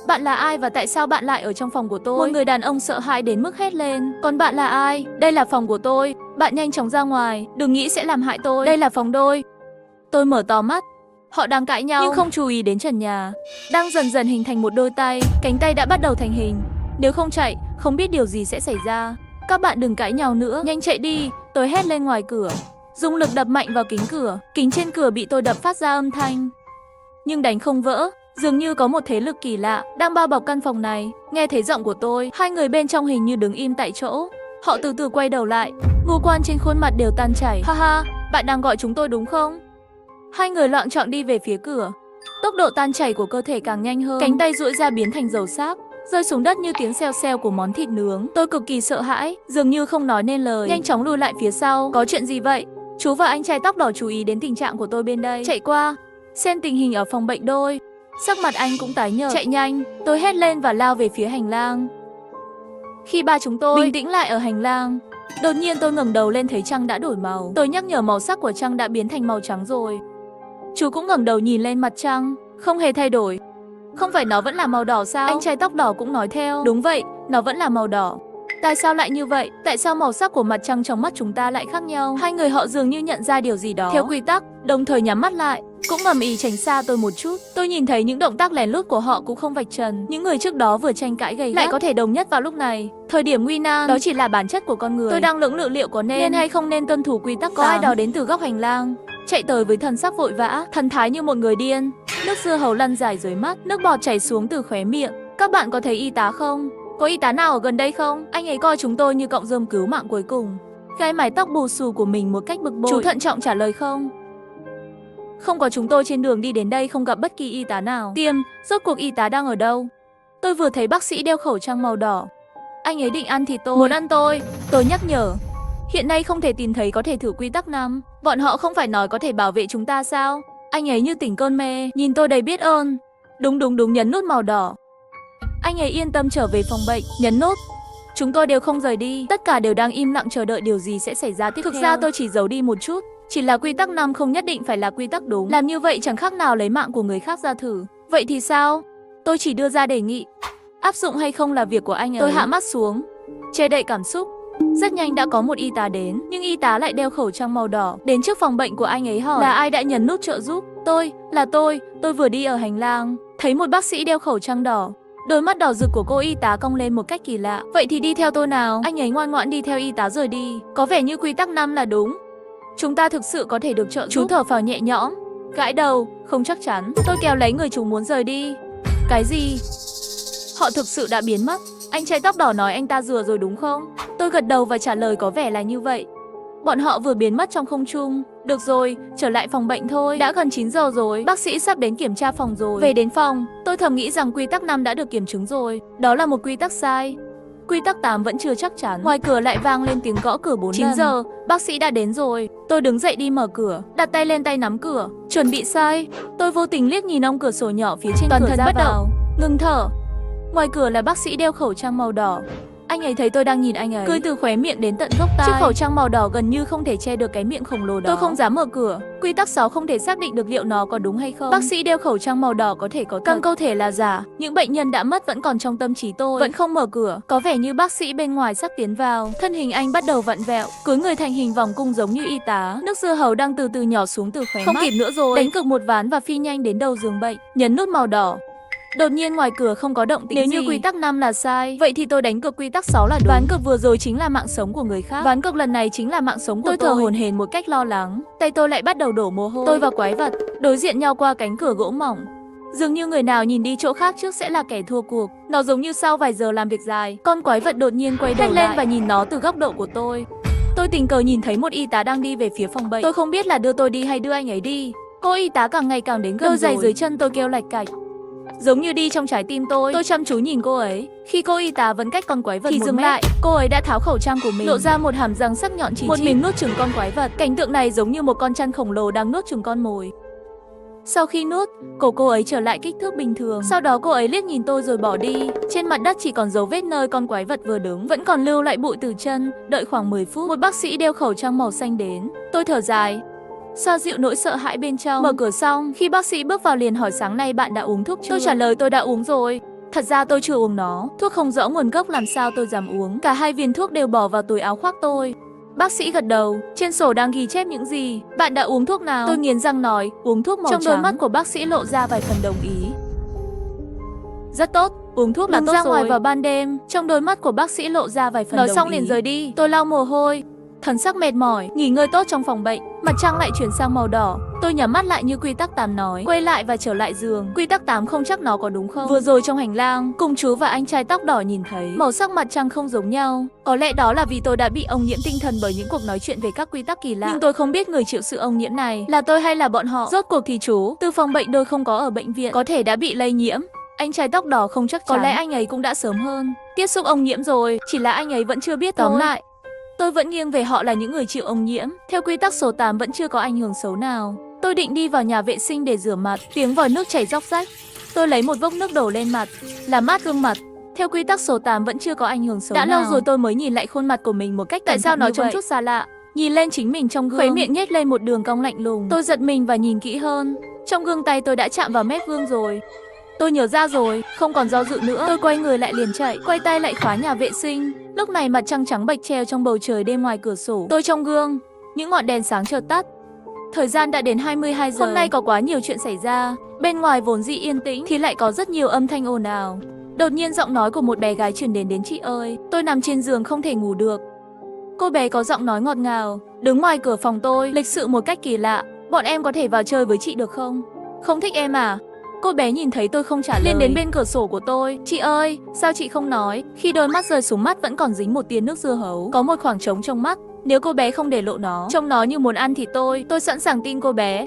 Bạn là ai và tại sao bạn lại ở trong phòng của tôi? Một người đàn ông sợ hãi đến mức hét lên. Còn bạn là ai? Đây là phòng của tôi. Bạn nhanh chóng ra ngoài. Đừng nghĩ sẽ làm hại tôi. Đây là phòng đôi. Tôi mở to mắt. Họ đang cãi nhau nhưng không chú ý đến trần nhà. Đang dần dần hình thành một đôi tay. Cánh tay đã bắt đầu thành hình. Nếu không chạy, không biết điều gì sẽ xảy ra. Các bạn đừng cãi nhau nữa. Nhanh chạy đi. Tôi hét lên ngoài cửa. Dùng lực đập mạnh vào kính cửa. Kính trên cửa bị tôi đập phát ra âm thanh, nhưng đánh không vỡ. Dường như có một thế lực kỳ lạ đang bao bọc căn phòng này. Nghe thấy giọng của tôi, 2 người bên trong hình như đứng im tại chỗ. Họ từ từ quay đầu lại, ngũ quan trên khuôn mặt đều tan chảy. Ha ha, bạn đang gọi chúng tôi đúng không? 2 người loạng choạng đi về phía cửa. Tốc độ tan chảy của cơ thể càng nhanh hơn. Cánh tay duỗi ra biến thành dầu sáp, rơi xuống đất như tiếng xèo xèo của món thịt nướng. Tôi cực kỳ sợ hãi, dường như không nói nên lời. Nhanh chóng lùi lại phía sau. Có chuyện gì vậy? Chú và anh trai tóc đỏ chú ý đến tình trạng của tôi bên đây. Chạy qua, xem tình hình ở phòng bệnh đôi. Sắc mặt anh cũng tái nhợt. Chạy nhanh, tôi hét lên và lao về phía hành lang. Khi ba chúng tôi bình tĩnh lại ở hành lang, Đột nhiên tôi ngẩng đầu lên thấy trăng đã đổi màu. Tôi nhắc nhở màu sắc của trăng đã biến thành màu trắng rồi. Chú cũng ngẩng đầu nhìn lên mặt trăng, không hề thay đổi. Không phải nó vẫn là màu đỏ sao? Anh trai tóc đỏ cũng nói theo. Đúng vậy, nó vẫn là màu đỏ. Tại sao lại như vậy? Tại sao màu sắc của mặt trăng trong mắt chúng ta lại khác nhau? Hai người họ dường như nhận ra điều gì đó. Theo quy tắc, đồng thời nhắm mắt lại, cũng ngầm ý tránh xa tôi một chút. Tôi nhìn thấy những động tác lén lút của họ cũng không vạch trần. Những người trước đó vừa tranh cãi gay gắt lại có thể đồng nhất vào lúc này. Thời điểm nguy nan, đó chỉ là bản chất của con người. Tôi đang lưỡng lự liệu có nên hay không nên tuân thủ quy tắc. Có ai đó đến từ góc hành lang, chạy tới với thần sắc vội vã, thần thái như một người điên. Nước dưa hấu lăn dài dưới mắt, nước bọt chảy xuống từ khóe miệng. Các bạn có thấy y tá không? Có y tá nào ở gần đây không? Anh ấy coi chúng tôi như cọng rơm cứu mạng cuối cùng. Gai mái tóc bù xù của mình một cách bực bội. Chú thận trọng trả lời không. Không có, chúng tôi trên đường đi đến đây không gặp bất kỳ y tá nào. Tiêm, rốt cuộc y tá đang ở đâu? Tôi vừa thấy bác sĩ đeo khẩu trang màu đỏ. Anh ấy định ăn thịt tôi. Muốn ăn tôi nhắc nhở. Hiện nay không thể tìm thấy, có thể thử quy tắc 5. Bọn họ không phải nói có thể bảo vệ chúng ta sao? Anh ấy như tỉnh cơn mê, nhìn tôi đầy biết ơn. Đúng, nhấn nút màu đỏ. Anh ấy yên tâm trở về phòng bệnh, nhấn nút. Chúng tôi đều không rời đi, tất cả đều đang im lặng chờ đợi điều gì sẽ xảy ra tiếp theo. Thực ra tôi chỉ giấu đi một chút, chỉ là quy tắc 5 không nhất định phải là quy tắc đúng. Làm như vậy chẳng khác nào lấy mạng của người khác ra thử. Vậy thì sao? Tôi chỉ đưa ra đề nghị. Áp dụng hay không là việc của anh ấy. Tôi hạ mắt xuống, che đậy cảm xúc. Rất nhanh đã có một y tá đến, nhưng y tá lại đeo khẩu trang màu đỏ. Đến trước phòng bệnh của anh ấy hỏi là ai đã nhấn nút trợ giúp. Tôi vừa đi ở hành lang, thấy một bác sĩ đeo khẩu trang đỏ. Đôi mắt đỏ rực của cô y tá cong lên một cách kỳ lạ. Vậy thì đi theo tôi nào. Anh ấy ngoan ngoãn đi theo y tá rời đi. Có vẻ như quy tắc 5 là đúng. Chúng ta thực sự có thể được trợ giúp. Chú thở phào nhẹ nhõm, gãi đầu, không chắc chắn. Tôi kéo lấy người chú muốn rời đi. Cái gì? Họ thực sự đã biến mất. Anh trai tóc đỏ nói anh ta rửa rồi đúng không? Tôi gật đầu và trả lời có vẻ là như vậy. Bọn họ vừa biến mất trong không trung. Được rồi, trở lại phòng bệnh thôi. Đã gần 9 giờ rồi, bác sĩ sắp đến kiểm tra phòng rồi. Về đến phòng, tôi thầm nghĩ rằng quy tắc 5 đã được kiểm chứng rồi. Đó là một quy tắc sai. Quy tắc 8 vẫn chưa chắc chắn. Ngoài cửa lại vang lên tiếng gõ cửa 4 lần. 9 giờ, bác sĩ đã đến rồi. Tôi đứng dậy đi mở cửa, đặt tay lên tay nắm cửa, chuẩn bị sai. Tôi vô tình liếc nhìn ông cửa sổ nhỏ phía trên cửa ra vào, ngừng thở. Ngoài cửa là bác sĩ đeo khẩu trang màu đỏ. Anh ấy thấy tôi đang nhìn anh ấy, cười từ khóe miệng đến tận gốc tai. Chiếc khẩu trang màu đỏ gần như không thể che được cái miệng khổng lồ đó. Tôi không dám mở cửa. Quy tắc 6 không thể xác định được liệu nó có đúng hay không. Bác sĩ đeo khẩu trang màu đỏ có thể có thật, căng câu thể là giả. Những bệnh nhân đã mất vẫn còn trong tâm trí tôi. Vẫn không mở cửa. Có vẻ như bác sĩ bên ngoài sắp tiến vào. Thân hình anh bắt đầu vặn vẹo, cúi người thành hình vòng cung giống như y tá. Nước dưa hấu đang từ từ nhỏ xuống từ khóe mắt. Không kịp nữa rồi. Đánh cực một ván và phi nhanh đến đầu giường bệnh. Nhấn nút màu đỏ. Đột nhiên ngoài cửa không có động tĩnh gì. Nếu như quy tắc 5 là sai, vậy thì tôi đánh cược quy tắc 6 là đúng. Ván cược vừa rồi chính là mạng sống của người khác. Ván cược lần này chính là mạng sống của tôi. Tôi thở hổn hển một cách lo lắng, tay tôi lại bắt đầu đổ mồ hôi. Tôi và quái vật đối diện nhau qua cánh cửa gỗ mỏng. Dường như người nào nhìn đi chỗ khác trước sẽ là kẻ thua cuộc. Nó giống như sau vài giờ làm việc dài, con quái vật đột nhiên quay đầu lên và nhìn nó từ góc độ của tôi. Tôi tình cờ nhìn thấy một y tá đang đi về phía phòng bệnh. Tôi không biết là đưa tôi đi hay đưa anh ấy đi. Cô y tá càng ngày càng đến gần. Đôi giày dưới chân tôi kêu lạch cạch, giống như đi trong trái tim tôi. Tôi chăm chú nhìn cô ấy. Khi cô y tá vẫn cách con quái vật thì dừng lại. Cô ấy đã tháo khẩu trang của mình, lộ ra một hàm răng sắc nhọn chỉ một miếng nuốt chửng con quái vật. Cảnh tượng này giống như một con chăn khổng lồ đang nuốt chửng con mồi. Sau khi nuốt, cổ cô ấy trở lại kích thước bình thường. Sau đó cô ấy liếc nhìn tôi rồi bỏ đi. Trên mặt đất chỉ còn dấu vết nơi con quái vật vừa đứng, vẫn còn lưu lại bụi từ chân. Đợi khoảng 10 phút, một bác sĩ đeo khẩu trang màu xanh đến. Tôi thở dài, xoa dịu nỗi sợ hãi bên trong. Mở cửa xong, khi bác sĩ bước vào liền hỏi sáng nay bạn đã uống thuốc chưa? Tôi trả lời tôi đã uống rồi. Thật ra tôi chưa uống nó. Thuốc không rõ nguồn gốc làm sao tôi dám uống. Cả hai viên thuốc đều bỏ vào túi áo khoác tôi. Bác sĩ gật đầu. Trên sổ đang ghi chép những gì? Bạn đã uống thuốc nào? Tôi nghiến răng nói, uống thuốc màu trắng. Trong đôi mắt của bác sĩ lộ ra vài phần đồng ý. Rất tốt, uống thuốc là tốt rồi. Ra ngoài vào ban đêm, trong đôi mắt của bác sĩ lộ ra vài phần đồng ý. Nói xong liền rời đi. Tôi lau mồ hôi, thần sắc mệt mỏi, nghỉ ngơi tốt trong phòng bệnh. Mặt trăng lại chuyển sang màu đỏ. Tôi nhắm mắt lại như quy tắc 8 nói, quay lại và trở lại giường. Quy tắc 8 không chắc nó có đúng không. Vừa rồi trong hành lang, cùng chú và anh trai tóc đỏ nhìn thấy màu sắc mặt trăng không giống nhau. Có lẽ đó là vì tôi đã bị ông nhiễm tinh thần bởi những cuộc nói chuyện về các quy tắc kỳ lạ. Nhưng tôi không biết người chịu sự ông nhiễm này là tôi hay là bọn họ. Rốt cuộc thì chú từ phòng bệnh đôi không có ở bệnh viện, có thể đã bị lây nhiễm. Anh trai tóc đỏ không chắc chắn. Có lẽ anh ấy cũng đã sớm hơn tiếp xúc ông nhiễm rồi, chỉ là anh ấy vẫn chưa biết thôi. Tóm lại, tôi vẫn nghiêng về họ là những người chịu ông nhiễm. Theo quy tắc số 8 vẫn chưa có ảnh hưởng xấu nào. Tôi định đi vào nhà vệ sinh để rửa mặt. Tiếng vòi nước chảy róc rách. Tôi lấy một vốc nước đổ lên mặt, làm mát gương mặt. Theo quy tắc số 8 vẫn chưa có ảnh hưởng xấu Đã nào. lâu rồi tôi mới nhìn lại khuôn mặt của mình một cách Tại sao nó trông vậy? chút xa lạ? Nhìn lên chính mình trong gương, khóe miệng nhếch lên một đường cong lạnh lùng. Tôi giật mình và nhìn kỹ hơn. Trong gương tay tôi đã chạm vào mép gương rồi. Tôi nhớ ra rồi, không còn do dự nữa. Tôi quay người lại liền chạy, quay tay lại khóa nhà vệ sinh. Lúc này mặt trăng trắng bệch treo trong bầu trời đêm ngoài cửa sổ. Tôi trong gương, những ngọn đèn sáng chợt tắt. Thời gian đã đến 22 giờ. Hôm nay có quá nhiều chuyện xảy ra. Bên ngoài vốn dĩ yên tĩnh thì lại có rất nhiều âm thanh ồn ào. Đột nhiên giọng nói của một bé gái truyền đến chị ơi. Tôi nằm trên giường không thể ngủ được. Cô bé có giọng nói ngọt ngào, đứng ngoài cửa phòng tôi, lịch sự một cách kỳ lạ. Bọn em có thể vào chơi với chị được không? Không thích em à? Cô bé nhìn thấy tôi không trả lời, lên đến bên cửa sổ của tôi. Chị ơi, sao chị không nói? Khi đôi mắt rơi xuống mắt vẫn còn dính một tia nước dưa hấu. Có một khoảng trống trong mắt. Nếu cô bé không để lộ nó, trông nó như muốn ăn thịt tôi sẵn sàng tin cô bé.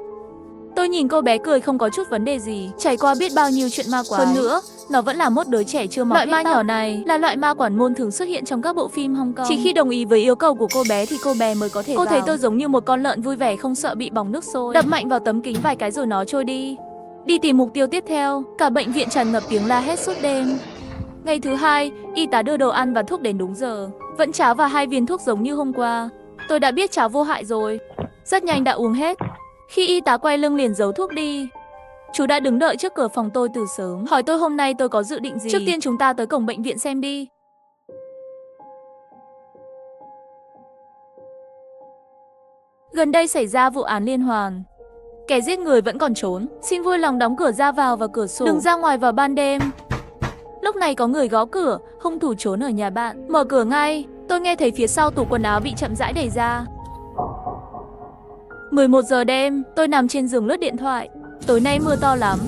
Tôi nhìn cô bé cười không có chút vấn đề gì. Trải qua biết bao nhiêu chuyện ma quái. Hơn nữa, nó vẫn là một đứa trẻ chưa mọc. Loại ma nhỏ này là loại ma quản môn thường xuất hiện trong các bộ phim Hong Kong. Chỉ khi đồng ý với yêu cầu của cô bé thì cô bé mới có thể vào. Cô thấy tôi giống như một con lợn vui vẻ không sợ bị bỏng nước sôi. Đập mạnh vào tấm kính vài cái rồi nó trôi đi. Đi tìm mục tiêu tiếp theo. Cả bệnh viện tràn ngập tiếng la hét suốt đêm. Ngày thứ hai, y tá đưa đồ ăn và thuốc đến đúng giờ. Vẫn cháo và 2 viên thuốc giống như hôm qua. Tôi đã biết cháo vô hại rồi. Rất nhanh đã uống hết. Khi y tá quay lưng liền giấu thuốc đi. Chú đã đứng đợi trước cửa phòng tôi từ sớm. Hỏi tôi hôm nay tôi có dự định gì. Trước tiên chúng ta tới cổng bệnh viện xem đi. Gần đây xảy ra vụ án liên hoàn. Kẻ giết người vẫn còn trốn. Xin vui lòng đóng cửa ra vào và cửa sổ. Đừng ra ngoài vào ban đêm. Lúc này có người gõ cửa. Hung thủ trốn ở nhà bạn. Mở cửa ngay. Tôi nghe thấy phía sau tủ quần áo bị chậm rãi đẩy ra. 11 giờ đêm, tôi nằm trên giường lướt điện thoại. Tối nay mưa to lắm.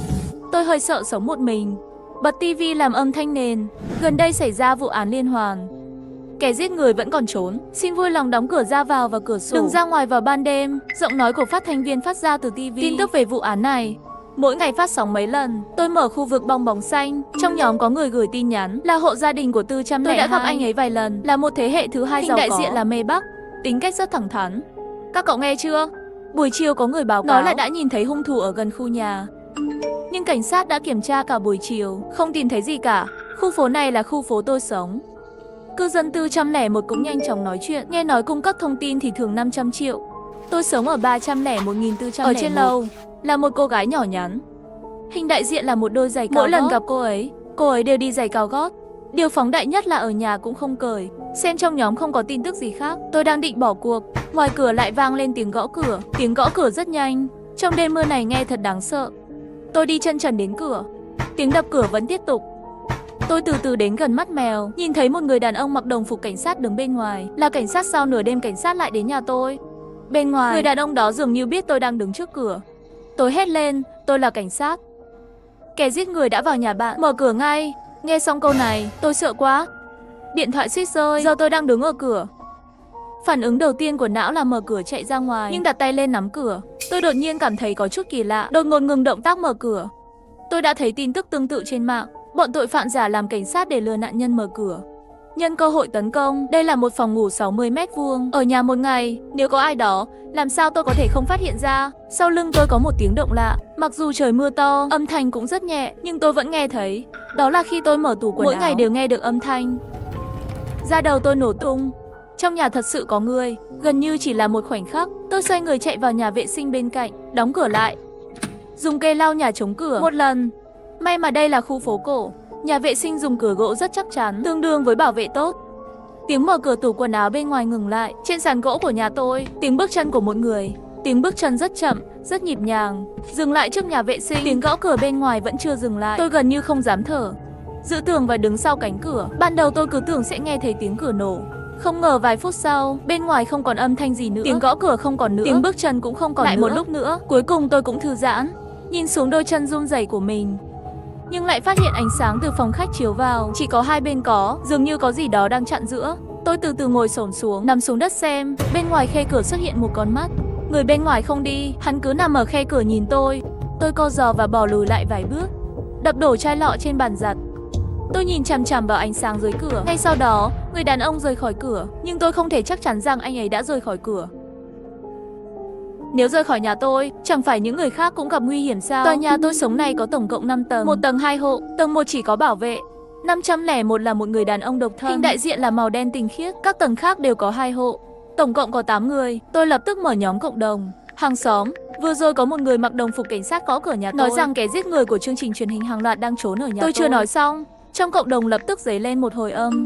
Tôi hơi sợ sống một mình. Bật tivi làm âm thanh nền. Gần đây xảy ra vụ án liên hoàn. Kẻ giết người vẫn còn trốn. Xin vui lòng đóng cửa ra vào và cửa sổ. Đừng ra ngoài vào ban đêm. Giọng nói của phát thanh viên phát ra từ tivi. Tin tức về vụ án này mỗi ngày phát sóng mấy lần. Tôi mở khu vực bong bóng xanh. Trong nhóm có người gửi tin nhắn là hộ gia đình của 402. Tôi đã gặp anh ấy vài lần. Là một thế hệ thứ hai giàu có. Hình đại diện là mê Bắc. Tính cách rất thẳng thắn. Các cậu nghe chưa? Buổi chiều có người báo cáo nói là đã nhìn thấy hung thủ ở gần khu nhà. Nhưng cảnh sát đã kiểm tra cả buổi chiều, không tìm thấy gì cả. Khu phố này là khu phố tôi sống. Cư dân 401 cũng nhanh chóng nói chuyện. Nghe nói cung cấp thông tin thì thường 500 triệu. Tôi sống ở 301.401. Ở trên lầu là một cô gái nhỏ nhắn. Hình đại diện là một đôi giày cao gót. Mỗi lần gặp cô ấy đều đi giày cao gót. Điều phóng đại nhất là ở nhà cũng không cởi. Xem trong nhóm không có tin tức gì khác. Tôi đang định bỏ cuộc. Ngoài cửa lại vang lên tiếng gõ cửa. Tiếng gõ cửa rất nhanh. Trong đêm mưa này nghe thật đáng sợ. Tôi đi chân trần đến cửa. Tiếng đập cửa vẫn tiếp tục. Tôi từ từ đến gần mắt mèo. Nhìn thấy một người đàn ông mặc đồng phục cảnh sát đứng bên ngoài. Là cảnh sát sao nửa đêm cảnh sát lại đến nhà tôi. Bên ngoài, người đàn ông đó dường như biết tôi đang đứng trước cửa. Tôi hét lên, tôi là cảnh sát. Kẻ giết người đã vào nhà bạn, mở cửa ngay. Nghe xong câu này, tôi sợ quá. Điện thoại suýt rơi, giờ tôi đang đứng ở cửa. Phản ứng đầu tiên của não là mở cửa chạy ra ngoài, nhưng đặt tay lên nắm cửa. Tôi đột nhiên cảm thấy có chút kỳ lạ, đột ngột ngừng động tác mở cửa. Tôi đã thấy tin tức tương tự trên mạng. Bọn tội phạm giả làm cảnh sát để lừa nạn nhân mở cửa. Nhân cơ hội tấn công. Đây là một phòng ngủ 60 m². Ở nhà một ngày, nếu có ai đó, làm sao tôi có thể không phát hiện ra. Sau lưng tôi có một tiếng động lạ. Mặc dù trời mưa to, âm thanh cũng rất nhẹ, nhưng tôi vẫn nghe thấy. Đó là khi tôi mở tủ quần áo. Mỗi ngày đều nghe được âm thanh. Da đầu tôi nổ tung. Trong nhà thật sự có người. Gần như chỉ là một khoảnh khắc. Tôi xoay người chạy vào nhà vệ sinh bên cạnh, đóng cửa lại. Dùng cây lau nhà chống cửa một lần. May mà đây là khu phố cổ. Nhà vệ sinh dùng cửa gỗ rất chắc chắn, tương đương với bảo vệ tốt. Tiếng mở cửa tủ quần áo bên ngoài ngừng lại. Trên sàn gỗ của nhà tôi, tiếng bước chân của một người. Tiếng bước chân rất chậm, rất nhịp nhàng. Dừng lại trước nhà vệ sinh. Tiếng gõ cửa bên ngoài vẫn chưa dừng lại. Tôi gần như không dám thở. Giữ tường và đứng sau cánh cửa. Ban đầu tôi cứ tưởng sẽ nghe thấy tiếng cửa nổ. Không ngờ vài phút sau, bên ngoài không còn âm thanh gì nữa. Tiếng gõ cửa không còn nữa. Tiếng bước chân cũng không còn nữa. Lại một lúc nữa, cuối cùng tôi cũng thư giãn. Nhìn xuống đôi chân run rẩy của mình. Nhưng lại phát hiện ánh sáng từ phòng khách chiếu vào. Chỉ có hai bên có, dường như có gì đó đang chặn giữa. Tôi từ từ ngồi xổm xuống, nằm xuống đất xem. Bên ngoài khe cửa xuất hiện một con mắt. Người bên ngoài không đi, hắn cứ nằm ở khe cửa nhìn tôi. Tôi co giò và bỏ lùi lại vài bước, đập đổ chai lọ trên bàn giặt. Tôi nhìn chằm chằm vào ánh sáng dưới cửa. Ngay sau đó, người đàn ông rời khỏi cửa. Nhưng tôi không thể chắc chắn rằng anh ấy đã rời khỏi cửa. Nếu rời khỏi nhà tôi, chẳng phải những người khác cũng gặp nguy hiểm sao? Tòa nhà tôi sống này có tổng cộng 5 tầng, một tầng 2 hộ, tầng 1 chỉ có bảo vệ. 501 là một người đàn ông độc thân. Hình đại diện là màu đen tinh khiết, các tầng khác đều có 2 hộ. Tổng cộng có 8 người. Tôi lập tức mở nhóm cộng đồng. Hàng xóm, vừa rồi có một người mặc đồng phục cảnh sát gõ cửa nhà tôi, nói rằng kẻ giết người của chương trình truyền hình hàng loạt đang trốn ở nhà tôi. Chưa nói xong, trong cộng đồng lập tức dấy lên một hồi âm.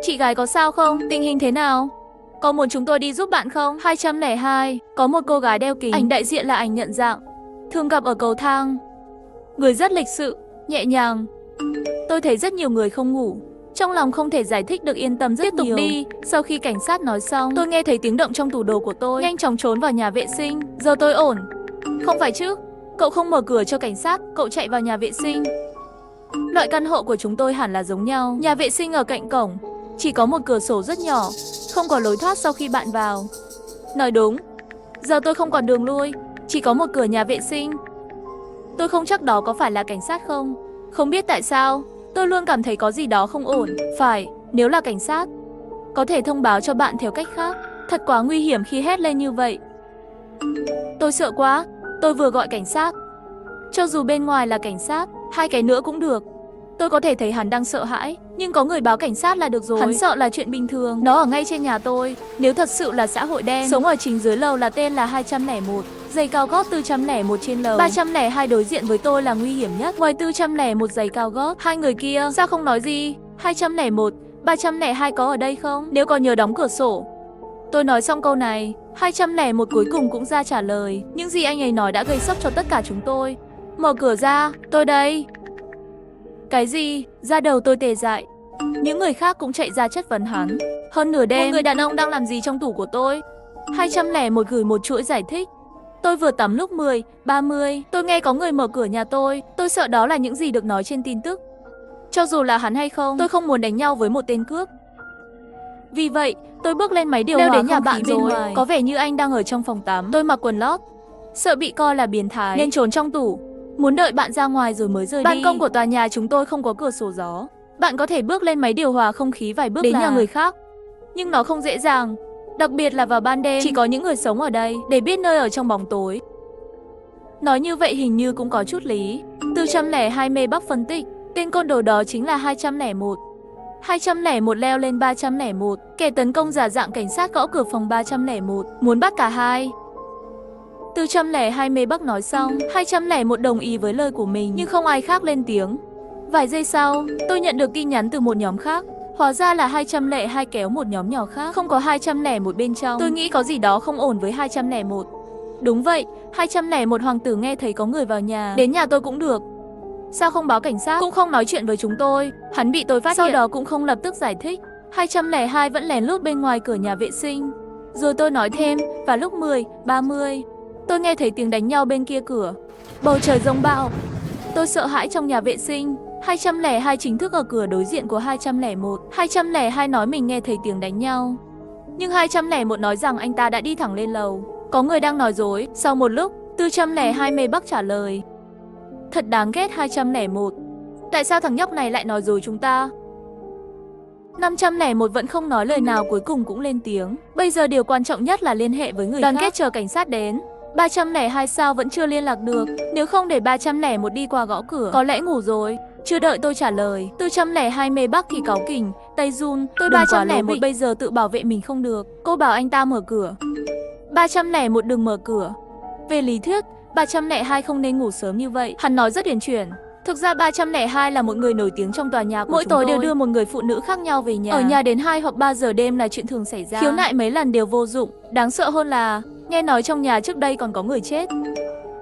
Chị gái có sao không? Tình hình thế nào? Có muốn chúng tôi đi giúp bạn không? 202. Có một cô gái đeo kính. Ảnh đại diện là ảnh nhận dạng, thường gặp ở cầu thang. Người rất lịch sự, nhẹ nhàng. Tôi thấy rất nhiều người không ngủ. Trong lòng không thể giải thích được, yên tâm rất nhiều. Tiếp tục đi. Sau khi cảnh sát nói xong, tôi nghe thấy tiếng động trong tủ đồ của tôi. Nhanh chóng trốn vào nhà vệ sinh. Giờ tôi ổn. Không phải chứ? Cậu không mở cửa cho cảnh sát, cậu chạy vào nhà vệ sinh. Loại căn hộ của chúng tôi hẳn là giống nhau. Nhà vệ sinh ở cạnh cổng, chỉ có một cửa sổ rất nhỏ, không có lối thoát sau khi bạn vào. Nói đúng. Giờ tôi không còn đường lui, chỉ có một cửa nhà vệ sinh. Tôi không chắc đó có phải là cảnh sát không. Không biết tại sao, tôi luôn cảm thấy có gì đó không ổn. Phải, nếu là cảnh sát, có thể thông báo cho bạn theo cách khác. Thật quá nguy hiểm khi hét lên như vậy. Tôi sợ quá, tôi vừa gọi cảnh sát. Cho dù bên ngoài là cảnh sát, 2 cái nữa cũng được. Tôi có thể thấy hắn đang sợ hãi, nhưng có người báo cảnh sát là được rồi. Hắn sợ là chuyện bình thường. Nó ở ngay trên nhà tôi. Nếu thật sự là xã hội đen, sống ở chính dưới lầu là tên là 201. Giày cao gót 401 trên lầu. 302 đối diện với tôi là nguy hiểm nhất. Ngoài 401 giày cao gót, 2 người kia sao không nói gì? 201, 302 có ở đây không? Nếu có nhớ đóng cửa sổ. Tôi nói xong câu này, 201 cuối cùng cũng ra trả lời. Những gì anh ấy nói đã gây sốc cho tất cả chúng tôi. Mở cửa ra, tôi đây. Cái gì? Da đầu tôi tê dại. Những người khác cũng chạy ra chất vấn hắn. Hơn nửa đêm, một người đàn ông đang làm gì trong tủ của tôi? 201 gửi một chuỗi giải thích. Tôi vừa tắm lúc 10, 30. Tôi nghe có người mở cửa nhà tôi. Tôi sợ đó là những gì được nói trên tin tức. Cho dù là hắn hay không, tôi không muốn đánh nhau với một tên cướp. Vì vậy, tôi bước lên máy điều hòa đến nhà bạn rồi. Có vẻ như anh đang ở trong phòng tắm. Tôi mặc quần lót, sợ bị coi là biến thái nên trốn trong tủ, muốn đợi bạn ra ngoài rồi mới rời đi. Ban công của tòa nhà chúng tôi không có cửa sổ gió. Bạn có thể bước lên máy điều hòa không khí vài bước đến nhà người khác, nhưng nó không dễ dàng, đặc biệt là vào ban đêm. Chỉ có những người sống ở đây để biết nơi ở trong bóng tối. Nói như vậy hình như cũng có chút lý. 402 mê Bắc phân tích, tên côn đồ đó chính là 201. 201 leo lên 301, kẻ tấn công giả dạng cảnh sát gõ cửa phòng 301, muốn bắt cả hai. 402 mê Bắc nói xong, 201 đồng ý với lời của mình, nhưng không ai khác lên tiếng. Vài giây sau, tôi nhận được tin nhắn từ một nhóm khác. Hóa ra là 202 kéo một nhóm nhỏ khác, không có 201 bên trong. Tôi nghĩ có gì đó không ổn với 201. Đúng vậy, 201 hoàng tử nghe thấy có người vào nhà. Đến nhà tôi cũng được. Sao không báo cảnh sát, cũng không nói chuyện với chúng tôi. Hắn bị tôi phát hiện, sau đó cũng không lập tức giải thích. 202 vẫn lén lút bên ngoài cửa nhà vệ sinh. Rồi tôi nói thêm, và lúc 10, 30, tôi nghe thấy tiếng đánh nhau bên kia cửa. Bầu trời rông bão. Tôi sợ hãi trong nhà vệ sinh. 202 chính thức ở cửa đối diện của 201. 202 nói mình nghe thấy tiếng đánh nhau, nhưng 201 nói rằng anh ta đã đi thẳng lên lầu. Có người đang nói dối. Sau một lúc, 402 mê Bắc trả lời. Thật đáng ghét 201. Tại sao thằng nhóc này lại nói dối chúng ta? 501 vẫn không nói lời nào, cuối cùng cũng lên tiếng. Bây giờ điều quan trọng nhất là liên hệ với người khác. Đoàn kết chờ cảnh sát đến. 302 sao vẫn chưa liên lạc được. Nếu không để 301 đi qua gõ cửa, có lẽ ngủ rồi. Chưa đợi tôi trả lời, 402 mê Bắc thì cáu kỉnh, tay run. Tôi 301 bây giờ tự bảo vệ mình không được. Cô bảo anh ta mở cửa. 301 đừng mở cửa. Về lý thuyết, 302 không nên ngủ sớm như vậy. Hắn nói rất uyển chuyển. Thực ra 302 là một người nổi tiếng trong tòa nhà của mỗi tối đều đưa một người phụ nữ khác nhau về nhà. Ở nhà đến 2 hoặc 3 giờ đêm là chuyện thường xảy ra. Khiếu nại mấy lần đều vô dụng. Đáng sợ hơn là nghe nói trong nhà trước đây còn có người chết.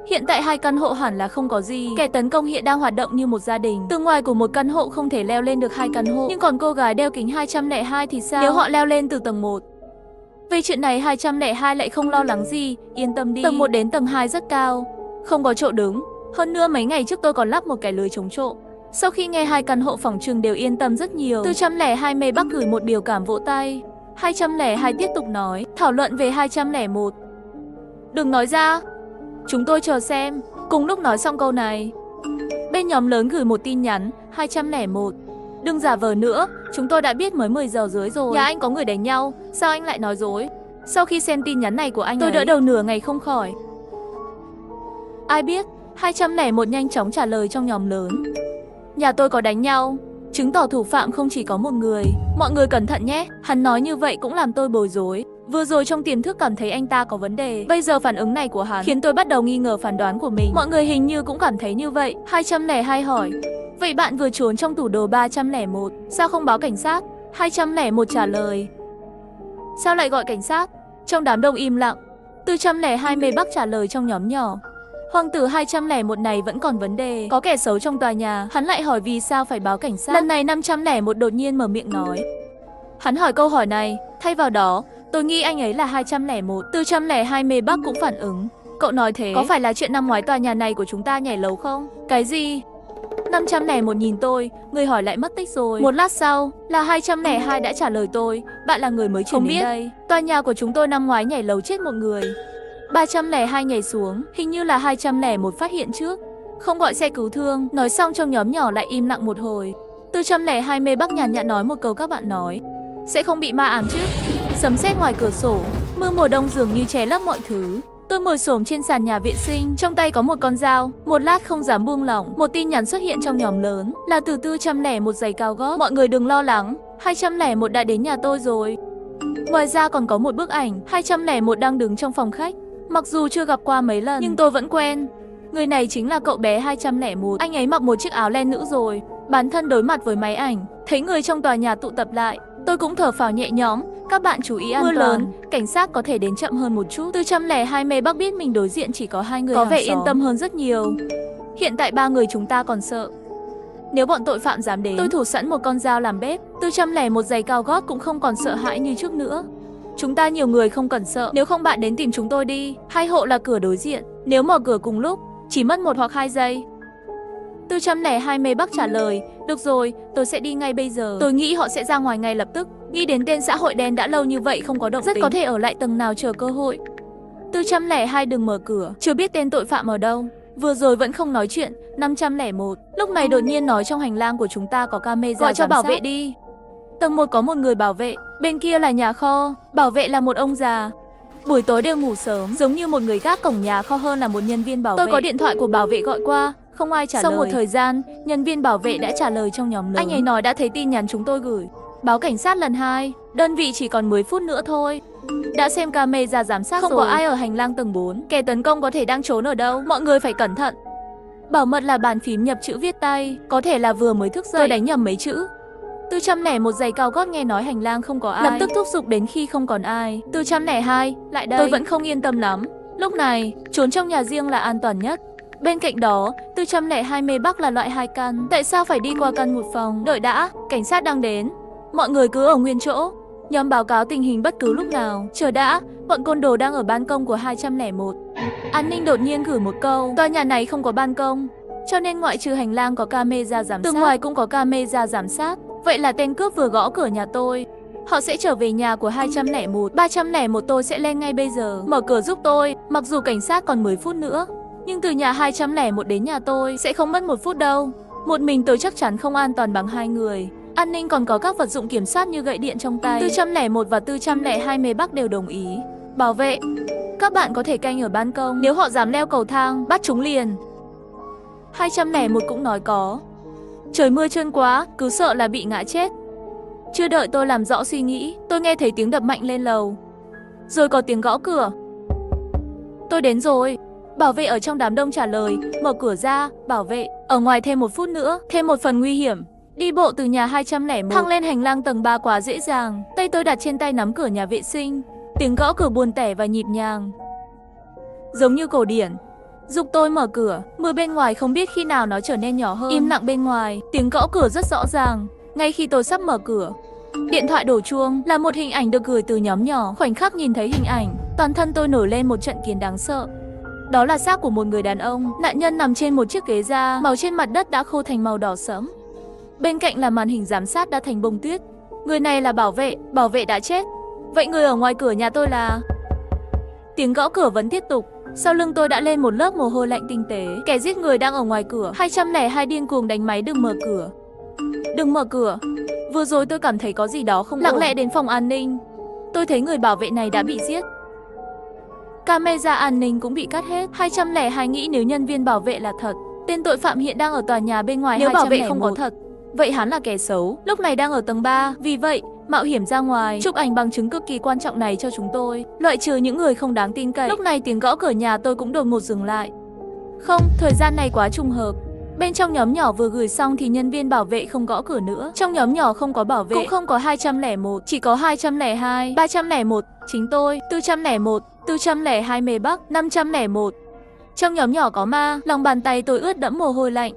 Hiện tại 2 căn hộ hẳn là không có gì. Kẻ tấn công hiện đang hoạt động như một gia đình. Tường ngoài của một căn hộ không thể leo lên được 2 căn hộ. Nhưng còn cô gái đeo kính 202 thì sao? Nếu họ leo lên từ tầng 1. Về chuyện này 202 lại không lo lắng gì. Yên tâm đi. Tầng 1 đến tầng 2 rất cao, không có chỗ đứng. Hơn nữa mấy ngày trước tôi còn lắp một cái lưới chống trộm. Sau khi nghe 2 căn hộ phòng trừng đều yên tâm rất nhiều. 402 mê Bắc gửi một biểu cảm vỗ tay. 202 tiếp tục nói, thảo luận về 201. Đừng nói ra, chúng tôi chờ xem. Cùng lúc nói xong câu này, bên nhóm lớn gửi một tin nhắn. 201, đừng giả vờ nữa, chúng tôi đã biết mới 10 giờ rưỡi rồi. Nhà anh có người đánh nhau, sao anh lại nói dối? Sau khi xem tin nhắn này của anh tôi đỡ đầu nửa ngày không khỏi. Ai biết? 201 nhanh chóng trả lời trong nhóm lớn. Nhà tôi có đánh nhau, chứng tỏ thủ phạm không chỉ có một người. Mọi người cẩn thận nhé. Hắn nói như vậy cũng làm tôi bối rối. Vừa rồi trong tiềm thức cảm thấy anh ta có vấn đề. Bây giờ phản ứng này của hắn khiến tôi bắt đầu nghi ngờ phán đoán của mình. Mọi người hình như cũng cảm thấy như vậy. 202 hỏi: vậy bạn vừa trốn trong tủ đồ 301, sao không báo cảnh sát? 201 trả lời: sao lại gọi cảnh sát? Trong đám đông im lặng. 402 mê Bắc trả lời trong nhóm nhỏ: hoàng tử 201 này vẫn còn vấn đề, có kẻ xấu trong tòa nhà. Hắn lại hỏi vì sao phải báo cảnh sát. Lần này 501 đột nhiên mở miệng nói. Hắn hỏi câu hỏi này, thay vào đó, tôi nghĩ anh ấy là 201. 402 mê Bắc cũng phản ứng: cậu nói thế, có phải là chuyện năm ngoái tòa nhà này của chúng ta nhảy lầu không? Cái gì? 501 nhìn tôi, người hỏi lại mất tích rồi. Một lát sau, là 202 đã trả lời tôi: bạn là người mới chuyển đến đây. Tòa nhà của chúng tôi năm ngoái nhảy lầu chết một người. 302 nhảy xuống, hình như là 201 phát hiện trước, không gọi xe cứu thương. Nói xong trong nhóm nhỏ lại im lặng một hồi. 402 mê Bắc nhàn nhạt nói một câu: các bạn nói sẽ không bị ma ám chứ? Sấm sét ngoài cửa sổ, mưa mùa đông dường như che lấp mọi thứ. Tôi ngồi xổm trên sàn nhà vệ sinh, trong tay có một con dao. Một lát không dám buông lỏng, một tin nhắn xuất hiện trong nhóm lớn, là từ 401 giày cao gót: mọi người đừng lo lắng, 201 đã đến nhà tôi rồi. Ngoài ra còn có một bức ảnh, 201 đang đứng trong phòng khách. Mặc dù chưa gặp qua mấy lần, nhưng tôi vẫn quen. Người này chính là cậu bé 201. Anh ấy mặc một chiếc áo len nữ rồi, bán thân đối mặt với máy ảnh. Thấy người trong tòa nhà tụ tập lại, tôi cũng thở phào nhẹ nhõm. Các bạn chú ý an toàn. Mưa lớn, cảnh sát có thể đến chậm hơn một chút. 402 mê Bắc biết mình đối diện chỉ có 2 người, có vẻ yên tâm hơn rất nhiều. Hiện tại 3 người chúng ta còn sợ. Nếu bọn tội phạm dám đến, tôi thủ sẵn một con dao làm bếp. 401 giày cao gót cũng không còn sợ hãi như trước nữa. Chúng ta nhiều người không cần sợ, nếu không bạn đến tìm chúng tôi đi. 2 hộ là cửa đối diện, nếu mở cửa cùng lúc, chỉ mất 1 hoặc 2 giây. 402 mê Bắc trả lời: được rồi, tôi sẽ đi ngay bây giờ. Tôi nghĩ họ sẽ ra ngoài ngay lập tức. Nghĩ đến tên xã hội đen đã lâu như vậy không có động tĩnh, rất có thể ở lại tầng nào chờ cơ hội. 402 đừng mở cửa, chưa biết tên tội phạm ở đâu. Vừa rồi vẫn không nói chuyện. 501 lúc này đột nhiên nói trong hành lang của chúng ta có camera, gọi cho bảo vệ đi. Tầng 1 có một người bảo vệ, bên kia là nhà kho. Bảo vệ là một ông già, buổi tối đều ngủ sớm, giống như một người gác cổng nhà kho hơn là một nhân viên bảo vệ. Tôi có điện thoại của bảo vệ gọi qua, không ai trả lời. Sau một thời gian, nhân viên bảo vệ đã trả lời trong nhóm lớn. Anh ấy nói đã thấy tin nhắn chúng tôi gửi, báo cảnh sát lần 2, đơn vị chỉ còn 10 phút nữa thôi. Đã xem camera giám sát không rồi. Có ai ở hành lang tầng 4. Kẻ tấn công có thể đang trốn ở đâu, mọi người phải cẩn thận. Bảo mật là bàn phím nhập chữ viết tay, có thể là vừa mới thức dậy tôi đánh nhầm mấy chữ. 401 giày cao gót nghe nói hành lang không có ai, lập tức thúc giục đến khi không còn ai. 402 lại đây. Tôi vẫn không yên tâm lắm. Lúc này, trốn trong nhà riêng là an toàn nhất. Bên cạnh đó, 402 mê Bắc là loại 2 căn. Tại sao phải đi qua căn một phòng? Đợi đã, cảnh sát đang đến. Mọi người cứ ở nguyên chỗ, nhóm báo cáo tình hình bất cứ lúc nào. Chờ đã, bọn côn đồ đang ở ban công của 201. An ninh đột nhiên gửi một câu: tòa nhà này không có ban công, cho nên ngoại trừ hành lang có camera giám sát, tường ngoài cũng có camera giám sát. Vậy là tên cướp vừa gõ cửa nhà tôi. Họ sẽ trở về nhà của 201. 301 tôi sẽ lên ngay bây giờ. Mở cửa giúp tôi. Mặc dù cảnh sát còn 10 phút nữa, nhưng từ nhà 201 đến nhà tôi sẽ không mất 1 phút đâu. Một mình tôi chắc chắn không an toàn bằng 2 người. An ninh còn có các vật dụng kiểm soát như gậy điện trong tay. 401 và 402 mê Bắc đều đồng ý. Bảo vệ, các bạn có thể canh ở ban công. Nếu họ dám leo cầu thang, bắt chúng liền. 201 cũng nói có. Trời mưa trơn quá, cứ sợ là bị ngã chết. Chưa đợi tôi làm rõ suy nghĩ, tôi nghe thấy tiếng đập mạnh lên lầu. Rồi có tiếng gõ cửa. Tôi đến rồi. Bảo vệ ở trong đám đông trả lời. Mở cửa ra, bảo vệ. Ở ngoài thêm 1 phút nữa, thêm một phần nguy hiểm. Đi bộ từ nhà 201 thăng lên hành lang tầng 3 quá dễ dàng. Tay tôi đặt trên tay nắm cửa nhà vệ sinh. Tiếng gõ cửa buồn tẻ và nhịp nhàng, giống như cổ điển. Dục tôi mở cửa. Mưa bên ngoài không biết khi nào nó trở nên nhỏ hơn. Im lặng bên ngoài, tiếng gõ cửa rất rõ ràng. Ngay khi tôi sắp mở cửa, điện thoại đổ chuông, là một hình ảnh được gửi từ nhóm nhỏ. Khoảnh khắc nhìn thấy hình ảnh, toàn thân tôi nổi lên một trận kiến đáng sợ. Đó là xác của một người đàn ông. Nạn nhân nằm trên một chiếc ghế da, màu trên mặt đất đã khô thành màu đỏ sẫm. Bên cạnh là màn hình giám sát đã thành bông tuyết. Người này là bảo vệ đã chết. Vậy người ở ngoài cửa nhà tôi là... Tiếng gõ cửa vẫn tiếp tục. Sau lưng tôi đã lên một lớp mồ hôi lạnh tinh tế. Kẻ giết người đang ở ngoài cửa. 202 điên cuồng đánh máy đừng mở cửa. Đừng mở cửa. Vừa rồi tôi cảm thấy có gì đó không ổn. Lặng lẽ đến phòng an ninh. Tôi thấy người bảo vệ này đã bị giết. Camera an ninh cũng bị cắt hết. 202 nghĩ nếu nhân viên bảo vệ là thật, Tên tội phạm hiện đang ở tòa nhà bên ngoài. Nếu bảo vệ 201. không có thật, vậy hắn là kẻ xấu, lúc này đang ở tầng 3. Vì vậy, mạo hiểm ra ngoài, chụp ảnh bằng chứng cực kỳ quan trọng này cho chúng tôi, loại trừ những người không đáng tin cậy. Lúc này tiếng gõ cửa nhà tôi cũng đột ngột dừng lại. Không, thời gian này quá trùng hợp. Bên trong nhóm nhỏ vừa gửi xong thì nhân viên bảo vệ không gõ cửa nữa. Trong nhóm nhỏ không có bảo vệ, cũng không có 201, chỉ có 202, 301, chính tôi, 401, 402 mề Bắc, 501. Trong nhóm nhỏ có ma, lòng bàn tay tôi ướt đẫm mồ hôi lạnh.